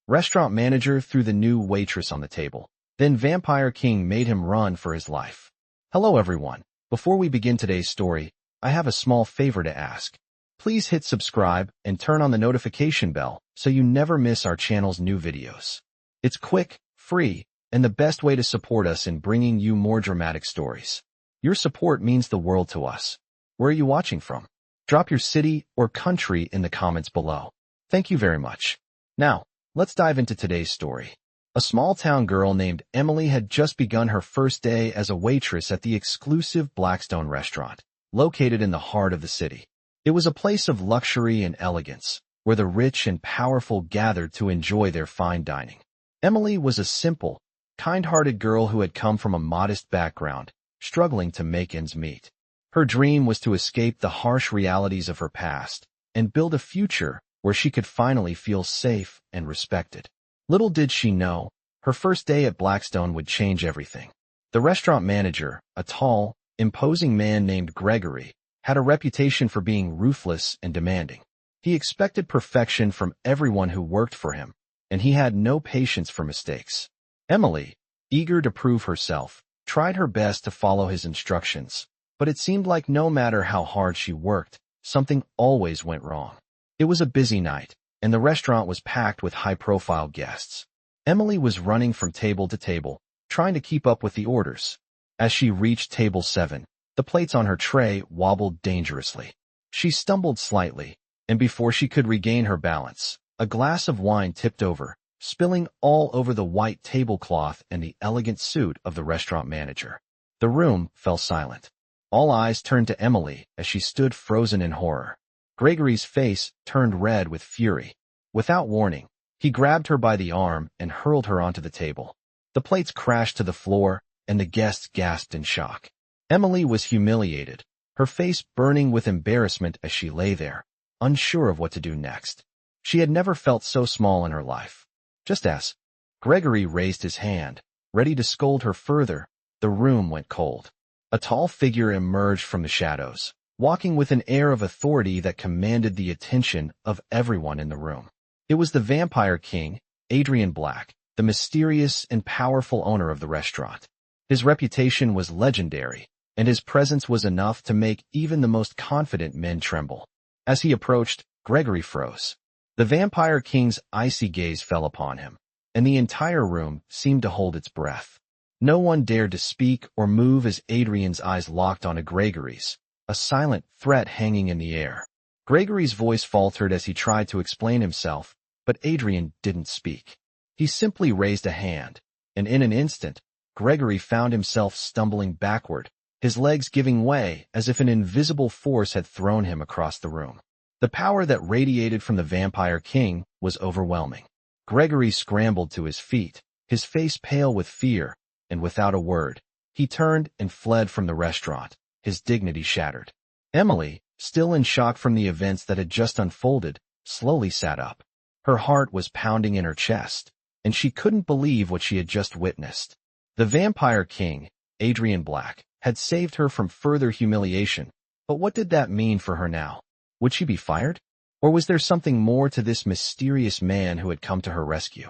Restaurant manager threw the new waitress on the table. Then Vampire King made him run for his life. Hello everyone. Before we begin today's story, I have a small favor to ask. Please hit subscribe and turn on the notification bell so you never miss our channel's new videos. It's quick, free, and the best way to support us in bringing you more dramatic stories. Your support means the world to us. Where are you watching from? Drop your city or country in the comments below. Thank you very much. Now, let's dive into today's story. A small-town girl named Emily had just begun her first day as a waitress at the exclusive Blackstone restaurant, located in the heart of the city. It was a place of luxury and elegance, where the rich and powerful gathered to enjoy their fine dining. Emily was a simple, kind-hearted girl who had come from a modest background, struggling to make ends meet. Her dream was to escape the harsh realities of her past and build a future where she could finally feel safe and respected. Little did she know, her first day at Blackstone would change everything. The restaurant manager, a tall, imposing man named Gregory, had a reputation for being ruthless and demanding. He expected perfection from everyone who worked for him, and he had no patience for mistakes. Emily, eager to prove herself, tried her best to follow his instructions, but it seemed like no matter how hard she worked, something always went wrong. It was a busy night, and the restaurant was packed with high-profile guests. Emily was running from table to table, trying to keep up with the orders. As she reached table 7, the plates on her tray wobbled dangerously. She stumbled slightly, and before she could regain her balance, a glass of wine tipped over, spilling all over the white tablecloth and the elegant suit of the restaurant manager. The room fell silent. All eyes turned to Emily as she stood frozen in horror. Gregory's face turned red with fury. Without warning, he grabbed her by the arm and hurled her onto the table. The plates crashed to the floor, and the guests gasped in shock. Emily was humiliated, her face burning with embarrassment as she lay there, unsure of what to do next. She had never felt so small in her life. Just as Gregory raised his hand, ready to scold her further, the room went cold. A tall figure emerged from the shadows, walking with an air of authority that commanded the attention of everyone in the room. It was the Vampire King, Adrian Black, the mysterious and powerful owner of the restaurant. His reputation was legendary, and his presence was enough to make even the most confident men tremble. As he approached, Gregory froze. The Vampire King's icy gaze fell upon him, and the entire room seemed to hold its breath. No one dared to speak or move as Adrian's eyes locked onto Gregory's, a silent threat hanging in the air. Gregory's voice faltered as he tried to explain himself, but Adrian didn't speak. He simply raised a hand, and in an instant, Gregory found himself stumbling backward, his legs giving way as if an invisible force had thrown him across the room. The power that radiated from the Vampire King was overwhelming. Gregory scrambled to his feet, his face pale with fear, and without a word, he turned and fled from the restaurant, his dignity shattered. Emily, still in shock from the events that had just unfolded, slowly sat up. Her heart was pounding in her chest, and she couldn't believe what she had just witnessed. The Vampire King, Adrian Black, had saved her from further humiliation, but what did that mean for her now? Would she be fired? Or was there something more to this mysterious man who had come to her rescue?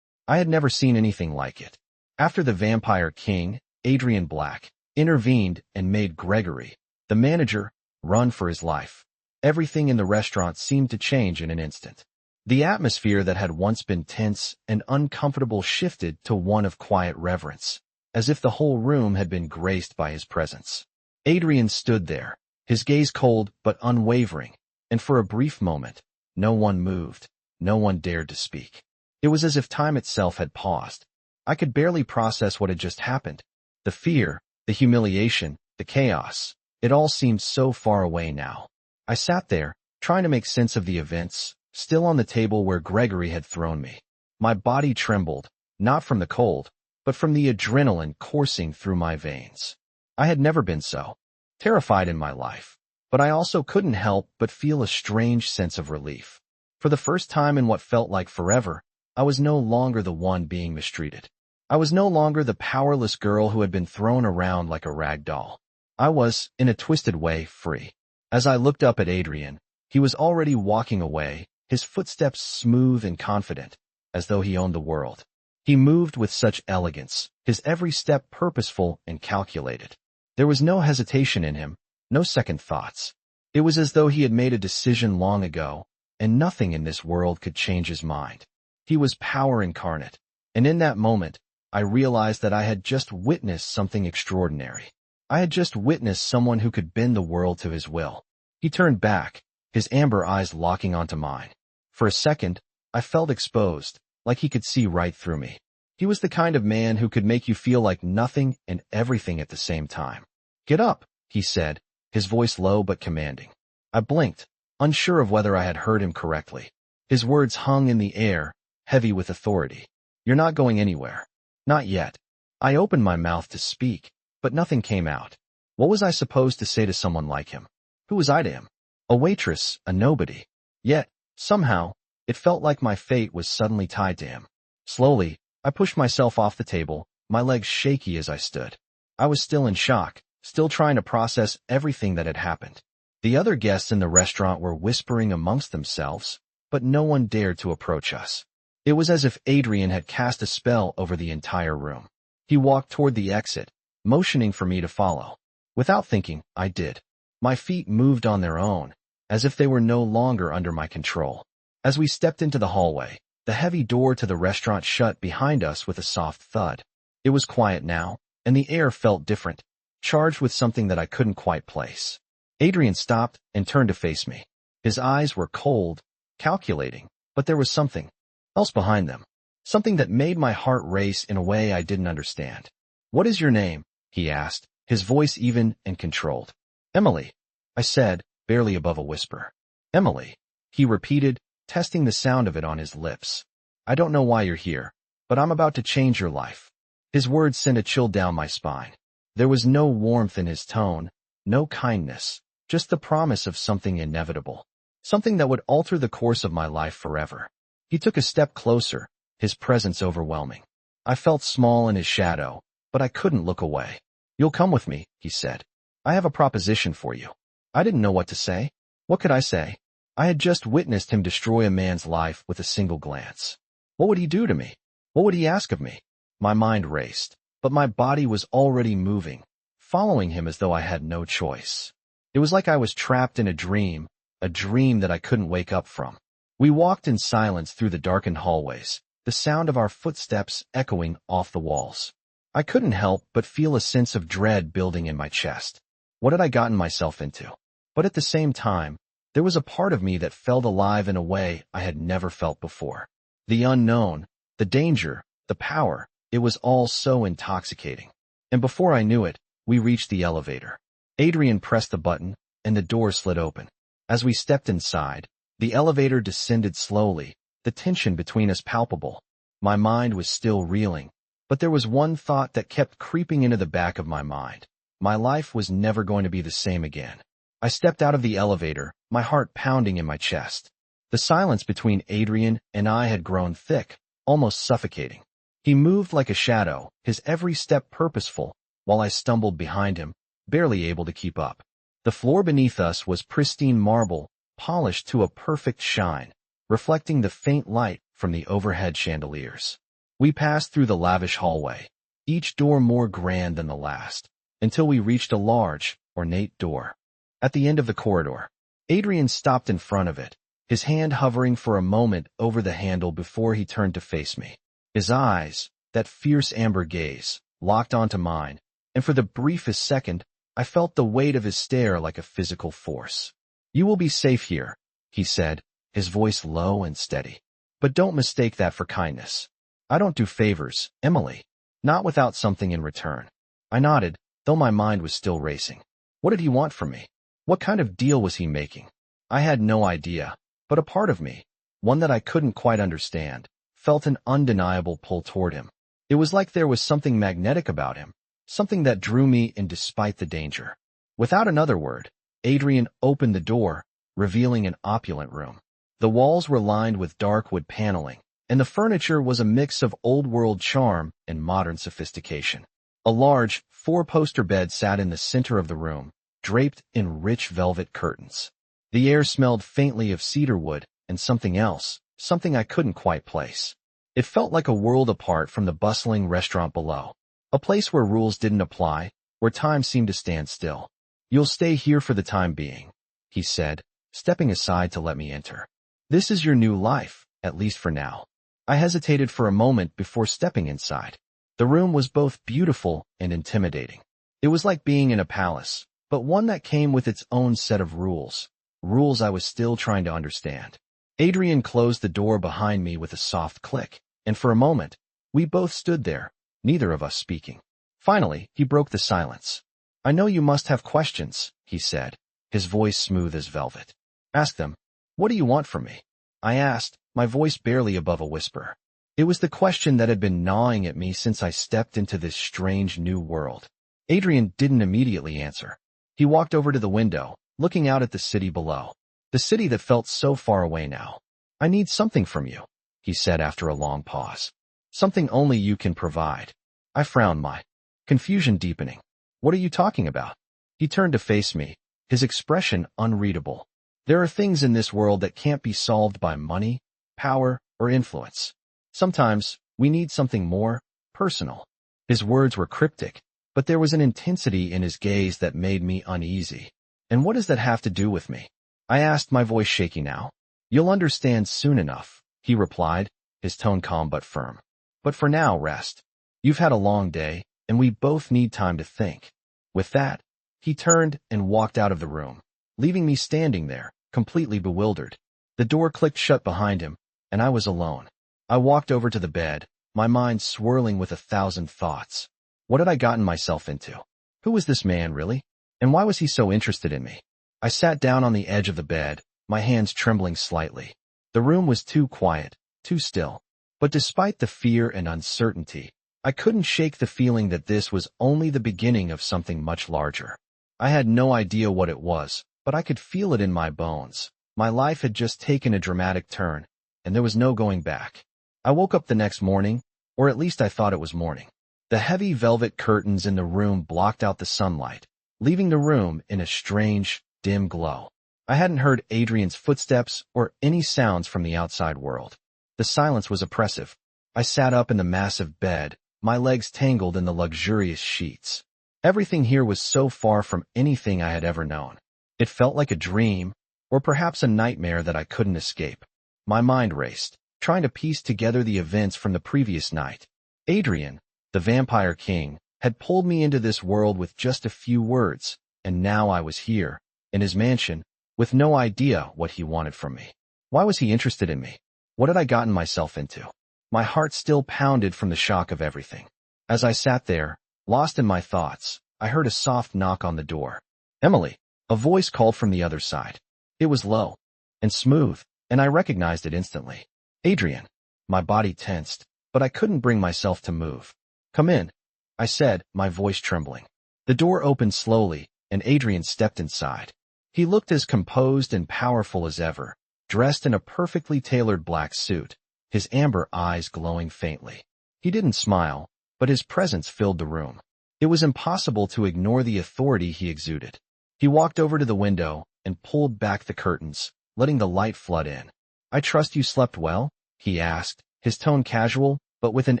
I had never seen anything like it. After the Vampire King, Adrian Black, intervened and made Gregory, the manager, run for his life, everything in the restaurant seemed to change in an instant. The atmosphere that had once been tense and uncomfortable shifted to one of quiet reverence, as if the whole room had been graced by his presence. Adrian stood there, his gaze cold but unwavering, and for a brief moment, no one moved, no one dared to speak. It was as if time itself had paused. I could barely process what had just happened. The fear, the humiliation, the chaos, it all seemed so far away now. I sat there, trying to make sense of the events, still on the table where Gregory had thrown me. My body trembled, not from the cold, but from the adrenaline coursing through my veins. I had never been so terrified in my life, but I also couldn't help but feel a strange sense of relief. For the first time in what felt like forever, I was no longer the one being mistreated. I was no longer the powerless girl who had been thrown around like a rag doll. I was, in a twisted way, free. As I looked up at Adrian, he was already walking away, his footsteps smooth and confident, as though he owned the world. He moved with such elegance, his every step purposeful and calculated. There was no hesitation in him, no second thoughts. It was as though he had made a decision long ago, and nothing in this world could change his mind. He was power incarnate, and in that moment, I realized that I had just witnessed something extraordinary. I had just witnessed someone who could bend the world to his will. He turned back, his amber eyes locking onto mine. For a second, I felt exposed, like he could see right through me. He was the kind of man who could make you feel like nothing and everything at the same time. "Get up," he said, his voice low but commanding. I blinked, unsure of whether I had heard him correctly. His words hung in the air, heavy with authority. "You're not going anywhere. Not yet." I opened my mouth to speak, but nothing came out. What was I supposed to say to someone like him? Who was I to him? A waitress, a nobody. Yet, somehow, it felt like my fate was suddenly tied to him. Slowly, I pushed myself off the table, my legs shaky as I stood. I was still in shock, still trying to process everything that had happened. The other guests in the restaurant were whispering amongst themselves, but no one dared to approach us. It was as if Adrian had cast a spell over the entire room. He walked toward the exit, motioning for me to follow. Without thinking, I did. My feet moved on their own, as if they were no longer under my control. As we stepped into the hallway, the heavy door to the restaurant shut behind us with a soft thud. It was quiet now, and the air felt different, charged with something that I couldn't quite place. Adrian stopped and turned to face me. His eyes were cold, calculating, but there was something else behind them. Something that made my heart race in a way I didn't understand. "What is your name?" he asked, his voice even and controlled. "Emily," I said, barely above a whisper. "Emily," he repeated, testing the sound of it on his lips. "I don't know why you're here, but I'm about to change your life." His words sent a chill down my spine. There was no warmth in his tone, no kindness, just the promise of something inevitable, something that would alter the course of my life forever. He took a step closer, his presence overwhelming. I felt small in his shadow, but I couldn't look away. "You'll come with me," he said. "I have a proposition for you." I didn't know what to say. What could I say? I had just witnessed him destroy a man's life with a single glance. What would he do to me? What would he ask of me? My mind raced, but my body was already moving, following him as though I had no choice. It was like I was trapped in a dream that I couldn't wake up from. We walked in silence through the darkened hallways, the sound of our footsteps echoing off the walls. I couldn't help but feel a sense of dread building in my chest. What had I gotten myself into? But at the same time, there was a part of me that felt alive in a way I had never felt before. The unknown, the danger, the power, it was all so intoxicating. And before I knew it, we reached the elevator. Adrian pressed the button, and the door slid open. As we stepped inside, the elevator descended slowly, the tension between us palpable. My mind was still reeling, but there was one thought that kept creeping into the back of my mind. My life was never going to be the same again. I stepped out of the elevator, my heart pounding in my chest. The silence between Adrian and I had grown thick, almost suffocating. He moved like a shadow, his every step purposeful, while I stumbled behind him, barely able to keep up. The floor beneath us was pristine marble, polished to a perfect shine, reflecting the faint light from the overhead chandeliers. We passed through the lavish hallway, each door more grand than the last, until we reached a large, ornate door. At the end of the corridor, Adrian stopped in front of it, his hand hovering for a moment over the handle before he turned to face me. His eyes, that fierce amber gaze, locked onto mine, and for the briefest second, I felt the weight of his stare like a physical force. "You will be safe here," he said, his voice low and steady. "But don't mistake that for kindness. I don't do favors, Emily. Not without something in return." I nodded, though my mind was still racing. What did he want from me? What kind of deal was he making? I had no idea, but a part of me, one that I couldn't quite understand, felt an undeniable pull toward him. It was like there was something magnetic about him, something that drew me in despite the danger. Without another word, Adrian opened the door, revealing an opulent room. The walls were lined with dark wood paneling, and the furniture was a mix of old-world charm and modern sophistication. A large, four-poster bed sat in the center of the room, draped in rich velvet curtains. The air smelled faintly of cedarwood and something else, something I couldn't quite place. It felt like a world apart from the bustling restaurant below. A place where rules didn't apply, where time seemed to stand still. "You'll stay here for the time being," he said, stepping aside to let me enter. "This is your new life, at least for now." I hesitated for a moment before stepping inside. The room was both beautiful and intimidating. It was like being in a palace, but one that came with its own set of rules. Rules I was still trying to understand. Adrian closed the door behind me with a soft click, and for a moment, we both stood there, neither of us speaking. Finally, he broke the silence. "I know you must have questions," he said, his voice smooth as velvet. "Ask them. What do you want from me?" I asked, my voice barely above a whisper. It was the question that had been gnawing at me since I stepped into this strange new world. Adrian didn't immediately answer. He walked over to the window, looking out at the city below. The city that felt so far away now. "I need something from you," he said after a long pause. "Something only you can provide." I frowned, my confusion deepening. "What are you talking about?" He turned to face me, his expression unreadable. "There are things in this world that can't be solved by money, power, or influence. Sometimes, we need something more personal." His words were cryptic, but there was an intensity in his gaze that made me uneasy. "And what does that have to do with me?" I asked, my voice shaky now. "You'll understand soon enough," he replied, his tone calm but firm. "But for now, rest. You've had a long day, and we both need time to think." With that, he turned and walked out of the room, leaving me standing there, completely bewildered. The door clicked shut behind him, and I was alone. I walked over to the bed, my mind swirling with 1,000 thoughts. What had I gotten myself into? Who was this man, really? And why was he so interested in me? I sat down on the edge of the bed, my hands trembling slightly. The room was too quiet, too still. But despite the fear and uncertainty, I couldn't shake the feeling that this was only the beginning of something much larger. I had no idea what it was, but I could feel it in my bones. My life had just taken a dramatic turn, and there was no going back. I woke up the next morning, or at least I thought it was morning. The heavy velvet curtains in the room blocked out the sunlight, leaving the room in a strange, dim glow. I hadn't heard Adrian's footsteps or any sounds from the outside world. The silence was oppressive. I sat up in the massive bed, my legs tangled in the luxurious sheets. Everything here was so far from anything I had ever known. It felt like a dream, or perhaps a nightmare that I couldn't escape. My mind raced, trying to piece together the events from the previous night. Adrian, the Vampire King, had pulled me into this world with just a few words, and now I was here, in his mansion, with no idea what he wanted from me. Why was he interested in me? What had I gotten myself into? My heart still pounded from the shock of everything. As I sat there, lost in my thoughts, I heard a soft knock on the door. "Emily," a voice called from the other side. It was low and smooth, and I recognized it instantly. "Adrian." My body tensed, but I couldn't bring myself to move. "Come in," I said, my voice trembling. The door opened slowly, and Adrian stepped inside. He looked as composed and powerful as ever, dressed in a perfectly tailored black suit, his amber eyes glowing faintly. He didn't smile, but his presence filled the room. It was impossible to ignore the authority he exuded. He walked over to the window and pulled back the curtains, letting the light flood in. "I trust you slept well?" he asked, his tone casual, but with an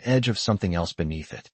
edge of something else beneath it.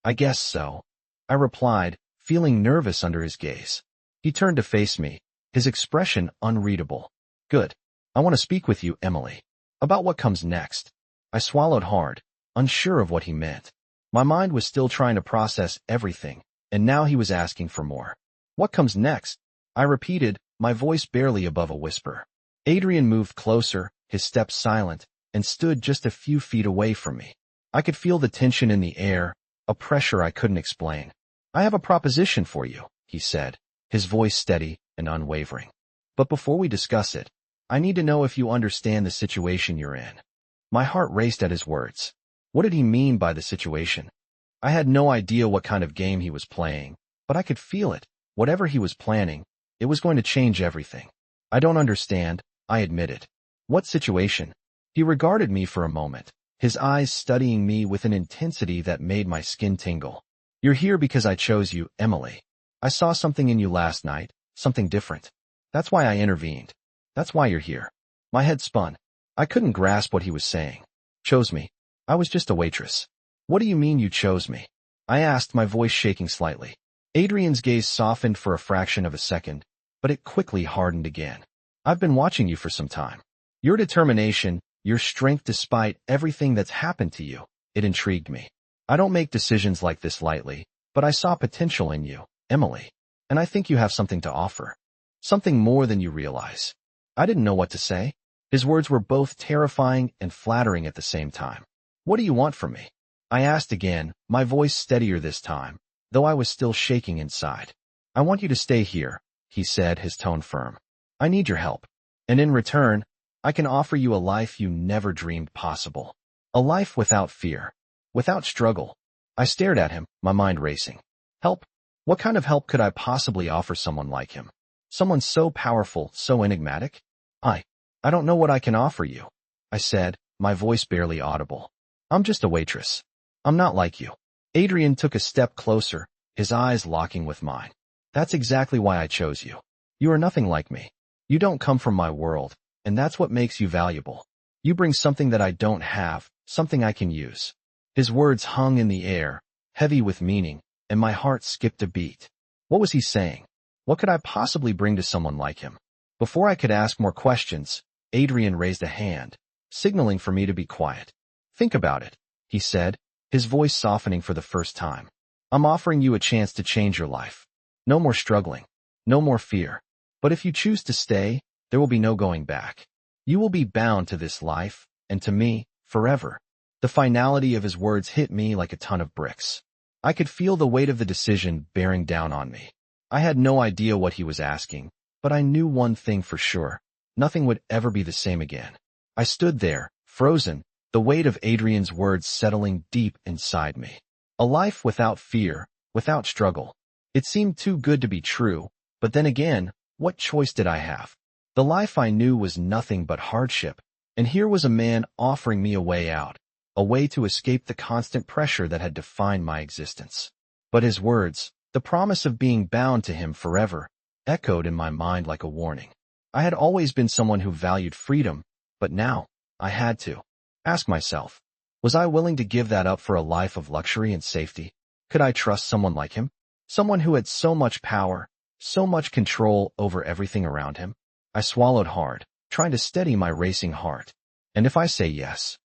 I guess so," I replied, feeling nervous under his gaze. He turned to face me, his expression unreadable. "Good. I want to speak with you, Emily. About what comes next." I swallowed hard, unsure of what he meant. My mind was still trying to process everything, and now he was asking for more. "What comes next?" I repeated, my voice barely above a whisper. Adrian moved closer, his steps silent, and stood just a few feet away from me. I could feel the tension in the air, a pressure I couldn't explain. "I have a proposition for you," he said, his voice steady and unwavering. "But before we discuss it, I need to know if you understand the situation you're in." My heart raced at his words. What did he mean by the situation? I had no idea what kind of game he was playing, but I could feel it. Whatever he was planning, it was going to change everything. "I don't understand," I admitted. "What situation?" He regarded me for a moment, his eyes studying me with an intensity that made my skin tingle. "You're here because I chose you, Emily. I saw something in you last night, something different. That's why I intervened. That's why you're here." My head spun. I couldn't grasp what he was saying. Chose me. I was just a waitress. What do you mean you chose me? I asked, my voice shaking slightly. Adrian's gaze softened for a fraction of a second, but it quickly hardened again. I've been watching you for some time. Your determination, your strength despite everything that's happened to you, it intrigued me. I don't make decisions like this lightly, but I saw potential in you, Emily. And I think you have something to offer. Something more than you realize. I didn't know what to say. His words were both terrifying and flattering at the same time. What do you want from me? I asked again, my voice steadier this time, though I was still shaking inside. I want you to stay here, he said, his tone firm. I need your help. And in return, I can offer you a life you never dreamed possible. A life without fear, without struggle. I stared at him, my mind racing. Help? What kind of help could I possibly offer someone like him? Someone so powerful, so enigmatic? I don't know what I can offer you, I said, my voice barely audible. I'm just a waitress. I'm not like you. Adrian took a step closer, his eyes locking with mine. That's exactly why I chose you. You are nothing like me. You don't come from my world, and that's what makes you valuable. You bring something that I don't have, something I can use. His words hung in the air, heavy with meaning, and my heart skipped a beat. What was he saying? What could I possibly bring to someone like him? Before I could ask more questions, Adrian raised a hand, signaling for me to be quiet. Think about it, he said, his voice softening for the first time. I'm offering you a chance to change your life. No more struggling. No more fear. But if you choose to stay, there will be no going back. You will be bound to this life, and to me, forever. The finality of his words hit me like a ton of bricks. I could feel the weight of the decision bearing down on me. I had no idea what he was asking, but I knew one thing for sure. Nothing would ever be the same again. I stood there, frozen, the weight of Adrian's words settling deep inside me. A life without fear, without struggle. It seemed too good to be true, but then again, what choice did I have? The life I knew was nothing but hardship, and here was a man offering me a way out, a way to escape the constant pressure that had defined my existence. But his words, the promise of being bound to him forever, echoed in my mind like a warning. I had always been someone who valued freedom, but now, I had to ask myself, was I willing to give that up for a life of luxury and safety? Could I trust someone like him? Someone who had so much power, so much control over everything around him? I swallowed hard, trying to steady my racing heart. And if I say yes?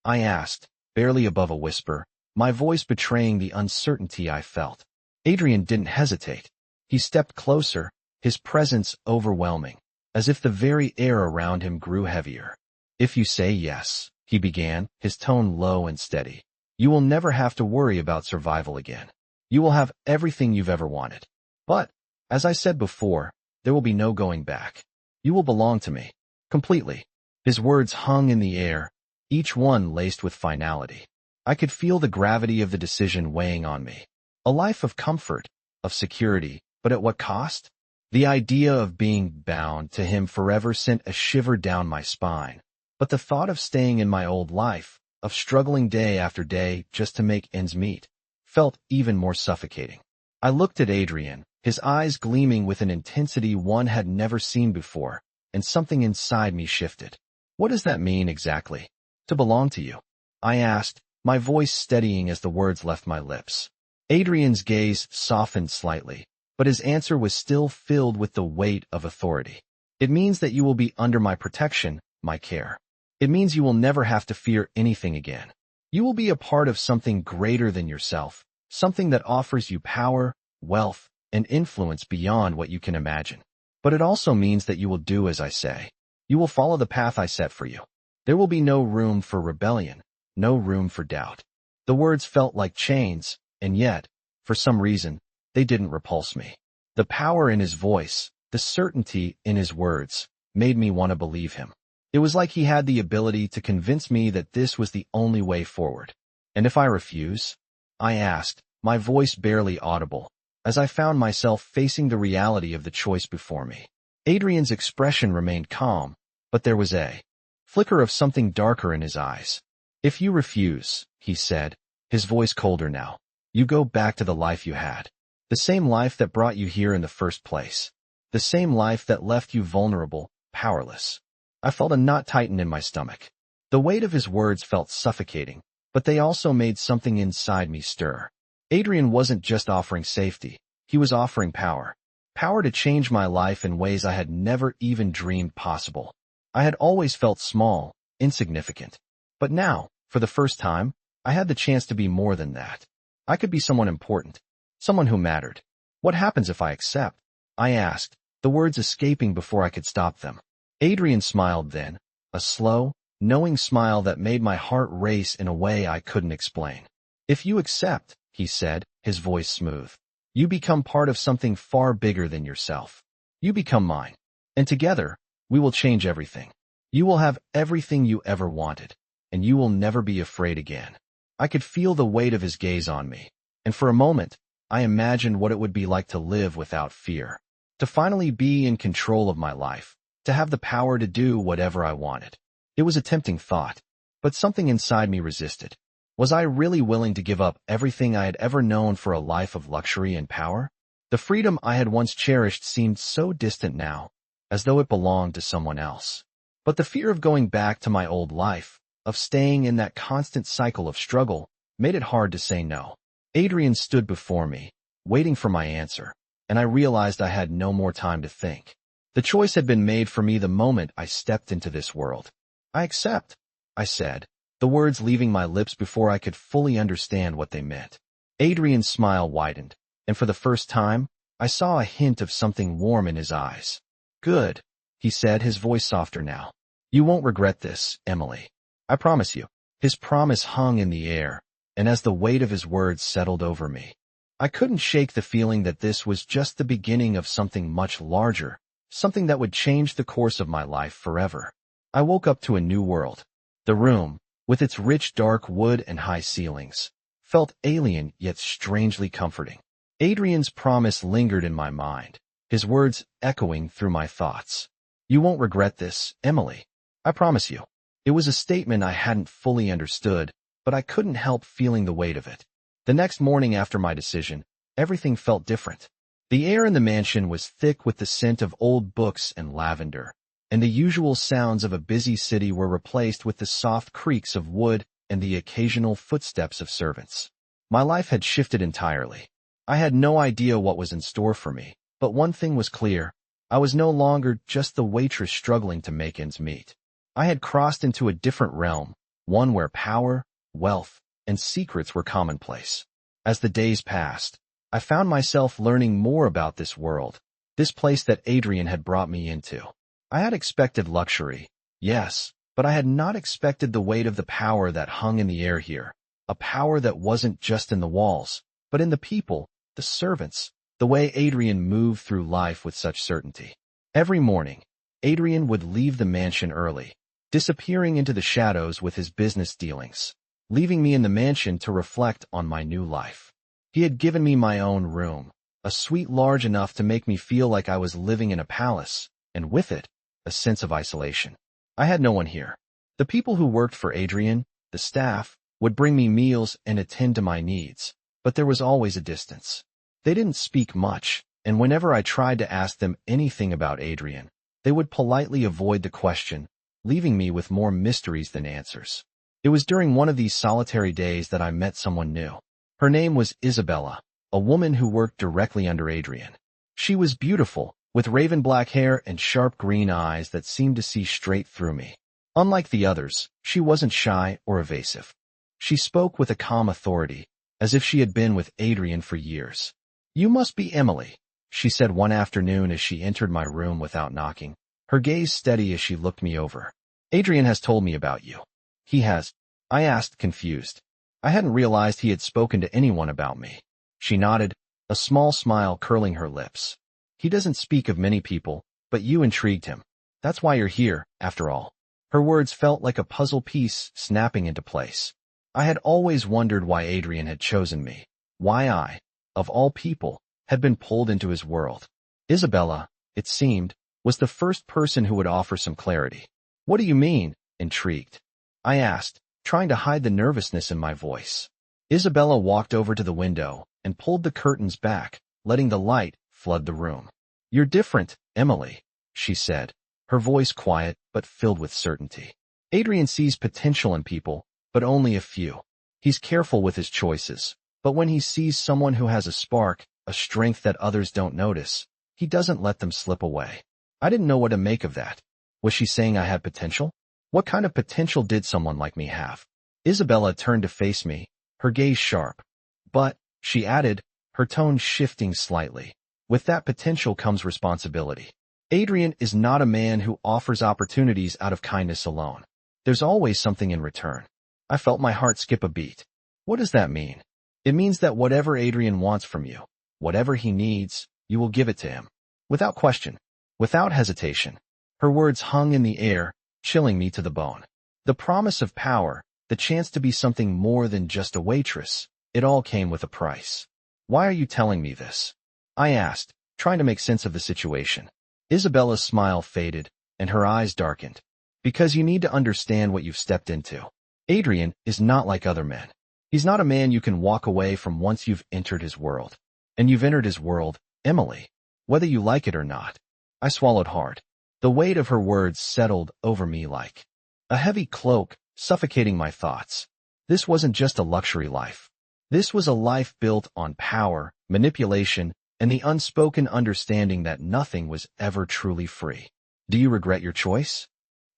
I asked, barely above a whisper, my voice betraying the uncertainty I felt. Adrian didn't hesitate. He stepped closer, his presence overwhelming, as if the very air around him grew heavier. If you say yes, he began, his tone low and steady, you will never have to worry about survival again. You will have everything you've ever wanted. But, as I said before, there will be no going back. You will belong to me, completely. His words hung in the air, each one laced with finality. I could feel the gravity of the decision weighing on me. A life of comfort, of security, but at what cost? The idea of being bound to him forever sent a shiver down my spine. But the thought of staying in my old life, of struggling day after day just to make ends meet, felt even more suffocating. I looked at Adrian, his eyes gleaming with an intensity one had never seen before, and something inside me shifted. What does that mean exactly? To belong to you? I asked, my voice steadying as the words left my lips. Adrian's gaze softened slightly, but his answer was still filled with the weight of authority. It means that you will be under my protection, my care. It means you will never have to fear anything again. You will be a part of something greater than yourself, something that offers you power, wealth, and influence beyond what you can imagine. But it also means that you will do as I say. You will follow the path I set for you. There will be no room for rebellion, no room for doubt. The words felt like chains, and yet, for some reason, they didn't repulse me. The power in his voice, the certainty in his words, made me want to believe him. It was like he had the ability to convince me that this was the only way forward. And if I refuse? I asked, my voice barely audible, as I found myself facing the reality of the choice before me. Adrian's expression remained calm, but there was a flicker of something darker in his eyes. If you refuse, he said, his voice colder now, you go back to the life you had. The same life that brought you here in the first place. The same life that left you vulnerable, powerless. I felt a knot tighten in my stomach. The weight of his words felt suffocating, but they also made something inside me stir. Adrian wasn't just offering safety, he was offering power. Power to change my life in ways I had never even dreamed possible. I had always felt small, insignificant. But now, for the first time, I had the chance to be more than that. I could be someone important, someone who mattered. What happens if I accept? I asked, the words escaping before I could stop them. Adrian smiled then, a slow, knowing smile that made my heart race in a way I couldn't explain. If you accept, he said, his voice smooth, you become part of something far bigger than yourself. You become mine. And together, we will change everything. You will have everything you ever wanted, and you will never be afraid again. I could feel the weight of his gaze on me, and for a moment, I imagined what it would be like to live without fear, to finally be in control of my life, to have the power to do whatever I wanted. It was a tempting thought, but something inside me resisted. Was I really willing to give up everything I had ever known for a life of luxury and power? The freedom I had once cherished seemed so distant now, as though it belonged to someone else. But the fear of going back to my old life, of staying in that constant cycle of struggle, made it hard to say no. Adrian stood before me, waiting for my answer, and I realized I had no more time to think. The choice had been made for me the moment I stepped into this world. I accept, I said, the words leaving my lips before I could fully understand what they meant. Adrian's smile widened, and for the first time, I saw a hint of something warm in his eyes. Good, he said, his voice softer now. You won't regret this, Emily. I promise you. His promise hung in the air, and as the weight of his words settled over me, I couldn't shake the feeling that this was just the beginning of something much larger, something that would change the course of my life forever. I woke up to a new world. The room, with its rich dark wood and high ceilings, felt alien yet strangely comforting. Adrian's promise lingered in my mind, his words echoing through my thoughts. You won't regret this, Emily. I promise you. It was a statement I hadn't fully understood, but I couldn't help feeling the weight of it. The next morning after my decision, everything felt different. The air in the mansion was thick with the scent of old books and lavender, and the usual sounds of a busy city were replaced with the soft creaks of wood and the occasional footsteps of servants. My life had shifted entirely. I had no idea what was in store for me, but one thing was clear. I was no longer just the waitress struggling to make ends meet. I had crossed into a different realm, one where power, wealth, and secrets were commonplace. As the days passed, I found myself learning more about this world, this place that Adrian had brought me into. I had expected luxury, yes, but I had not expected the weight of the power that hung in the air here, a power that wasn't just in the walls, but in the people, the servants, the way Adrian moved through life with such certainty. Every morning, Adrian would leave the mansion early, disappearing into the shadows with his business dealings, leaving me in the mansion to reflect on my new life. He had given me my own room, a suite large enough to make me feel like I was living in a palace, and with it, a sense of isolation. I had no one here. The people who worked for Adrian, the staff, would bring me meals and attend to my needs, but there was always a distance. They didn't speak much, and whenever I tried to ask them anything about Adrian, they would politely avoid the question, leaving me with more mysteries than answers. It was during one of these solitary days that I met someone new. Her name was Isabella, a woman who worked directly under Adrian. She was beautiful, with raven black hair and sharp green eyes that seemed to see straight through me. Unlike the others, she wasn't shy or evasive. She spoke with a calm authority, as if she had been with Adrian for years. You must be Emily, she said one afternoon as she entered my room without knocking, her gaze steady as she looked me over. Adrian has told me about you. He has? I asked, confused. I hadn't realized he had spoken to anyone about me. She nodded, a small smile curling her lips. He doesn't speak of many people, but you intrigued him. That's why you're here, after all. Her words felt like a puzzle piece snapping into place. I had always wondered why Adrian had chosen me, why I, of all people, had been pulled into his world. Isabella, it seemed, was the first person who would offer some clarity. What do you mean, intrigued? I asked, trying to hide the nervousness in my voice. Isabella walked over to the window and pulled the curtains back, letting the light flood the room. You're different, Emily, she said, her voice quiet but filled with certainty. Adrian sees potential in people, but only a few. He's careful with his choices, but when he sees someone who has a spark, a strength that others don't notice, he doesn't let them slip away. I didn't know what to make of that. Was she saying I had potential? What kind of potential did someone like me have? Isabella turned to face me, her gaze sharp. But, she added, her tone shifting slightly, with that potential comes responsibility. Adrian is not a man who offers opportunities out of kindness alone. There's always something in return. I felt my heart skip a beat. What does that mean? It means that whatever Adrian wants from you, whatever he needs, you will give it to him. Without question. Without hesitation. Her words hung in the air, chilling me to the bone. The promise of power, the chance to be something more than just a waitress, it all came with a price. Why are you telling me this? I asked, trying to make sense of the situation. Isabella's smile faded, and her eyes darkened. Because you need to understand what you've stepped into. Adrian is not like other men. He's not a man you can walk away from once you've entered his world. And you've entered his world, Emily. Whether you like it or not. I swallowed hard. The weight of her words settled over me like a heavy cloak, suffocating my thoughts. This wasn't just a luxury life. This was a life built on power, manipulation, and the unspoken understanding that nothing was ever truly free. Do you regret your choice?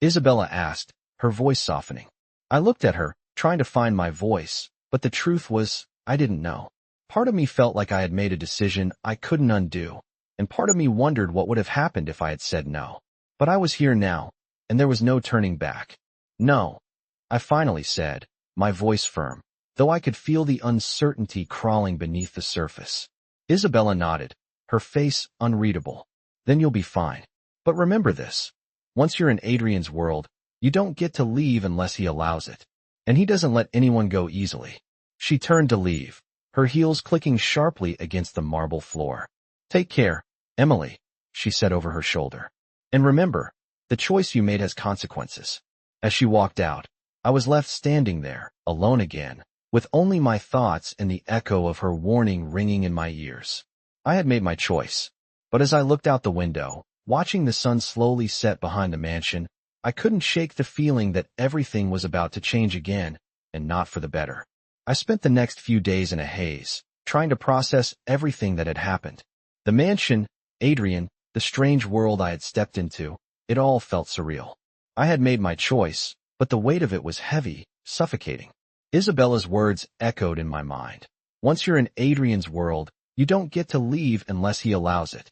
Isabella asked, her voice softening. I looked at her, trying to find my voice, but the truth was, I didn't know. Part of me felt like I had made a decision I couldn't undo, and part of me wondered what would have happened if I had said no. But I was here now, and there was no turning back. No, I finally said, my voice firm, though I could feel the uncertainty crawling beneath the surface. Isabella nodded, her face unreadable. Then you'll be fine. But remember this. Once you're in Adrian's world, you don't get to leave unless he allows it. And he doesn't let anyone go easily. She turned to leave, her heels clicking sharply against the marble floor. Take care, Emily, she said over her shoulder. And remember, the choice you made has consequences. As she walked out, I was left standing there, alone again, with only my thoughts and the echo of her warning ringing in my ears. I had made my choice. But as I looked out the window, watching the sun slowly set behind the mansion, I couldn't shake the feeling that everything was about to change again, and not for the better. I spent the next few days in a haze, trying to process everything that had happened. The mansion, Adrian, the strange world I had stepped into, it all felt surreal. I had made my choice, but the weight of it was heavy, suffocating. Isabella's words echoed in my mind. Once you're in Adrian's world, you don't get to leave unless he allows it.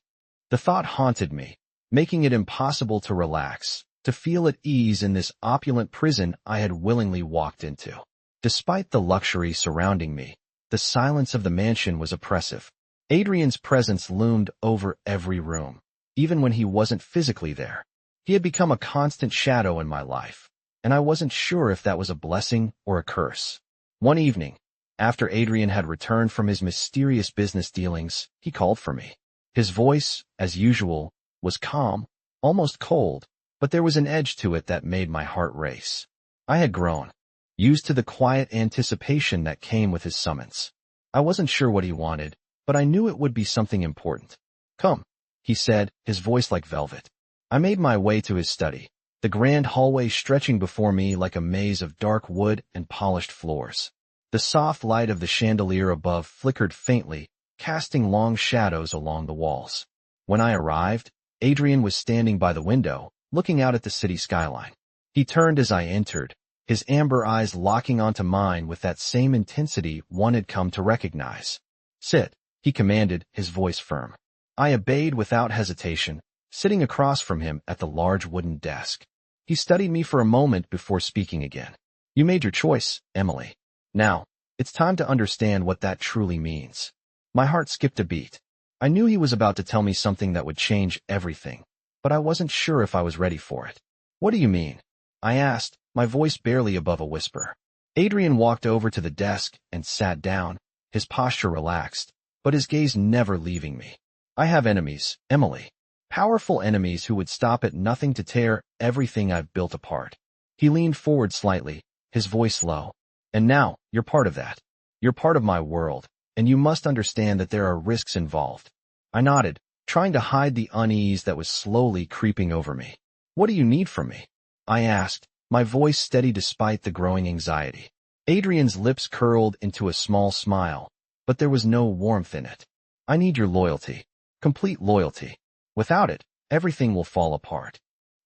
The thought haunted me, making it impossible to relax, to feel at ease in this opulent prison I had willingly walked into. Despite the luxury surrounding me, the silence of the mansion was oppressive. Adrian's presence loomed over every room, even when he wasn't physically there. He had become a constant shadow in my life, and I wasn't sure if that was a blessing or a curse. One evening, after Adrian had returned from his mysterious business dealings, he called for me. His voice, as usual, was calm, almost cold, but there was an edge to it that made my heart race. I had grown, used to the quiet anticipation that came with his summons. I wasn't sure what he wanted, but I knew it would be something important. Come, he said, his voice like velvet. I made my way to his study, the grand hallway stretching before me like a maze of dark wood and polished floors. The soft light of the chandelier above flickered faintly, casting long shadows along the walls. When I arrived, Adrian was standing by the window, looking out at the city skyline. He turned as I entered, his amber eyes locking onto mine with that same intensity one had come to recognize. Sit, he commanded, his voice firm. I obeyed without hesitation, sitting across from him at the large wooden desk. He studied me for a moment before speaking again. You made your choice, Emily. Now, it's time to understand what that truly means. My heart skipped a beat. I knew he was about to tell me something that would change everything, but I wasn't sure if I was ready for it. What do you mean? I asked, my voice barely above a whisper. Adrian walked over to the desk and sat down, his posture relaxed, but his gaze never leaving me. I have enemies, Emily. Powerful enemies who would stop at nothing to tear everything I've built apart. He leaned forward slightly, his voice low. And now, you're part of that. You're part of my world, and you must understand that there are risks involved. I nodded, trying to hide the unease that was slowly creeping over me. What do you need from me? I asked, my voice steady despite the growing anxiety. Adrian's lips curled into a small smile, but there was no warmth in it. I need your loyalty. Complete loyalty. Without it, everything will fall apart.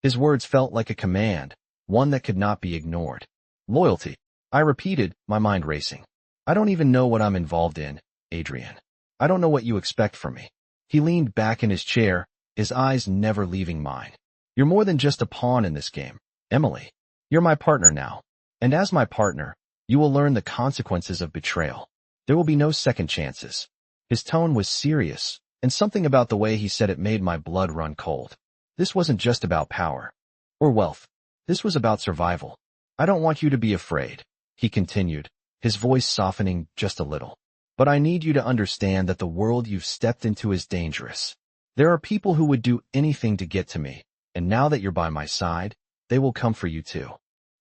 His words felt like a command, one that could not be ignored. Loyalty. I repeated, my mind racing. I don't even know what I'm involved in, Adrian. I don't know what you expect from me. He leaned back in his chair, his eyes never leaving mine. You're more than just a pawn in this game, Emily. You're my partner now. And as my partner, you will learn the consequences of betrayal. There will be no second chances. His tone was serious, and something about the way he said it made my blood run cold. This wasn't just about power or wealth. This was about survival. I don't want you to be afraid, he continued, his voice softening just a little. But I need you to understand that the world you've stepped into is dangerous. There are people who would do anything to get to me, and now that you're by my side, they will come for you too.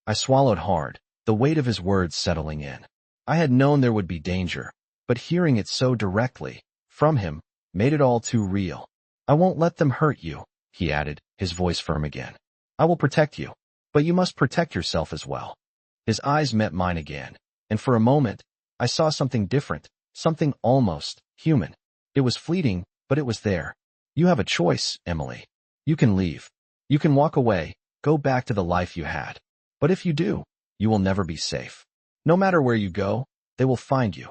I swallowed hard, the weight of his words settling in. I had known there would be danger, but hearing it so directly, from him, made it all too real. I won't let them hurt you, he added, his voice firm again. I will protect you, but you must protect yourself as well. His eyes met mine again, and for a moment, I saw something different, something almost human. It was fleeting, but it was there. You have a choice, Emily. You can leave. You can walk away, go back to the life you had. But if you do, you will never be safe. No matter where you go, they will find you.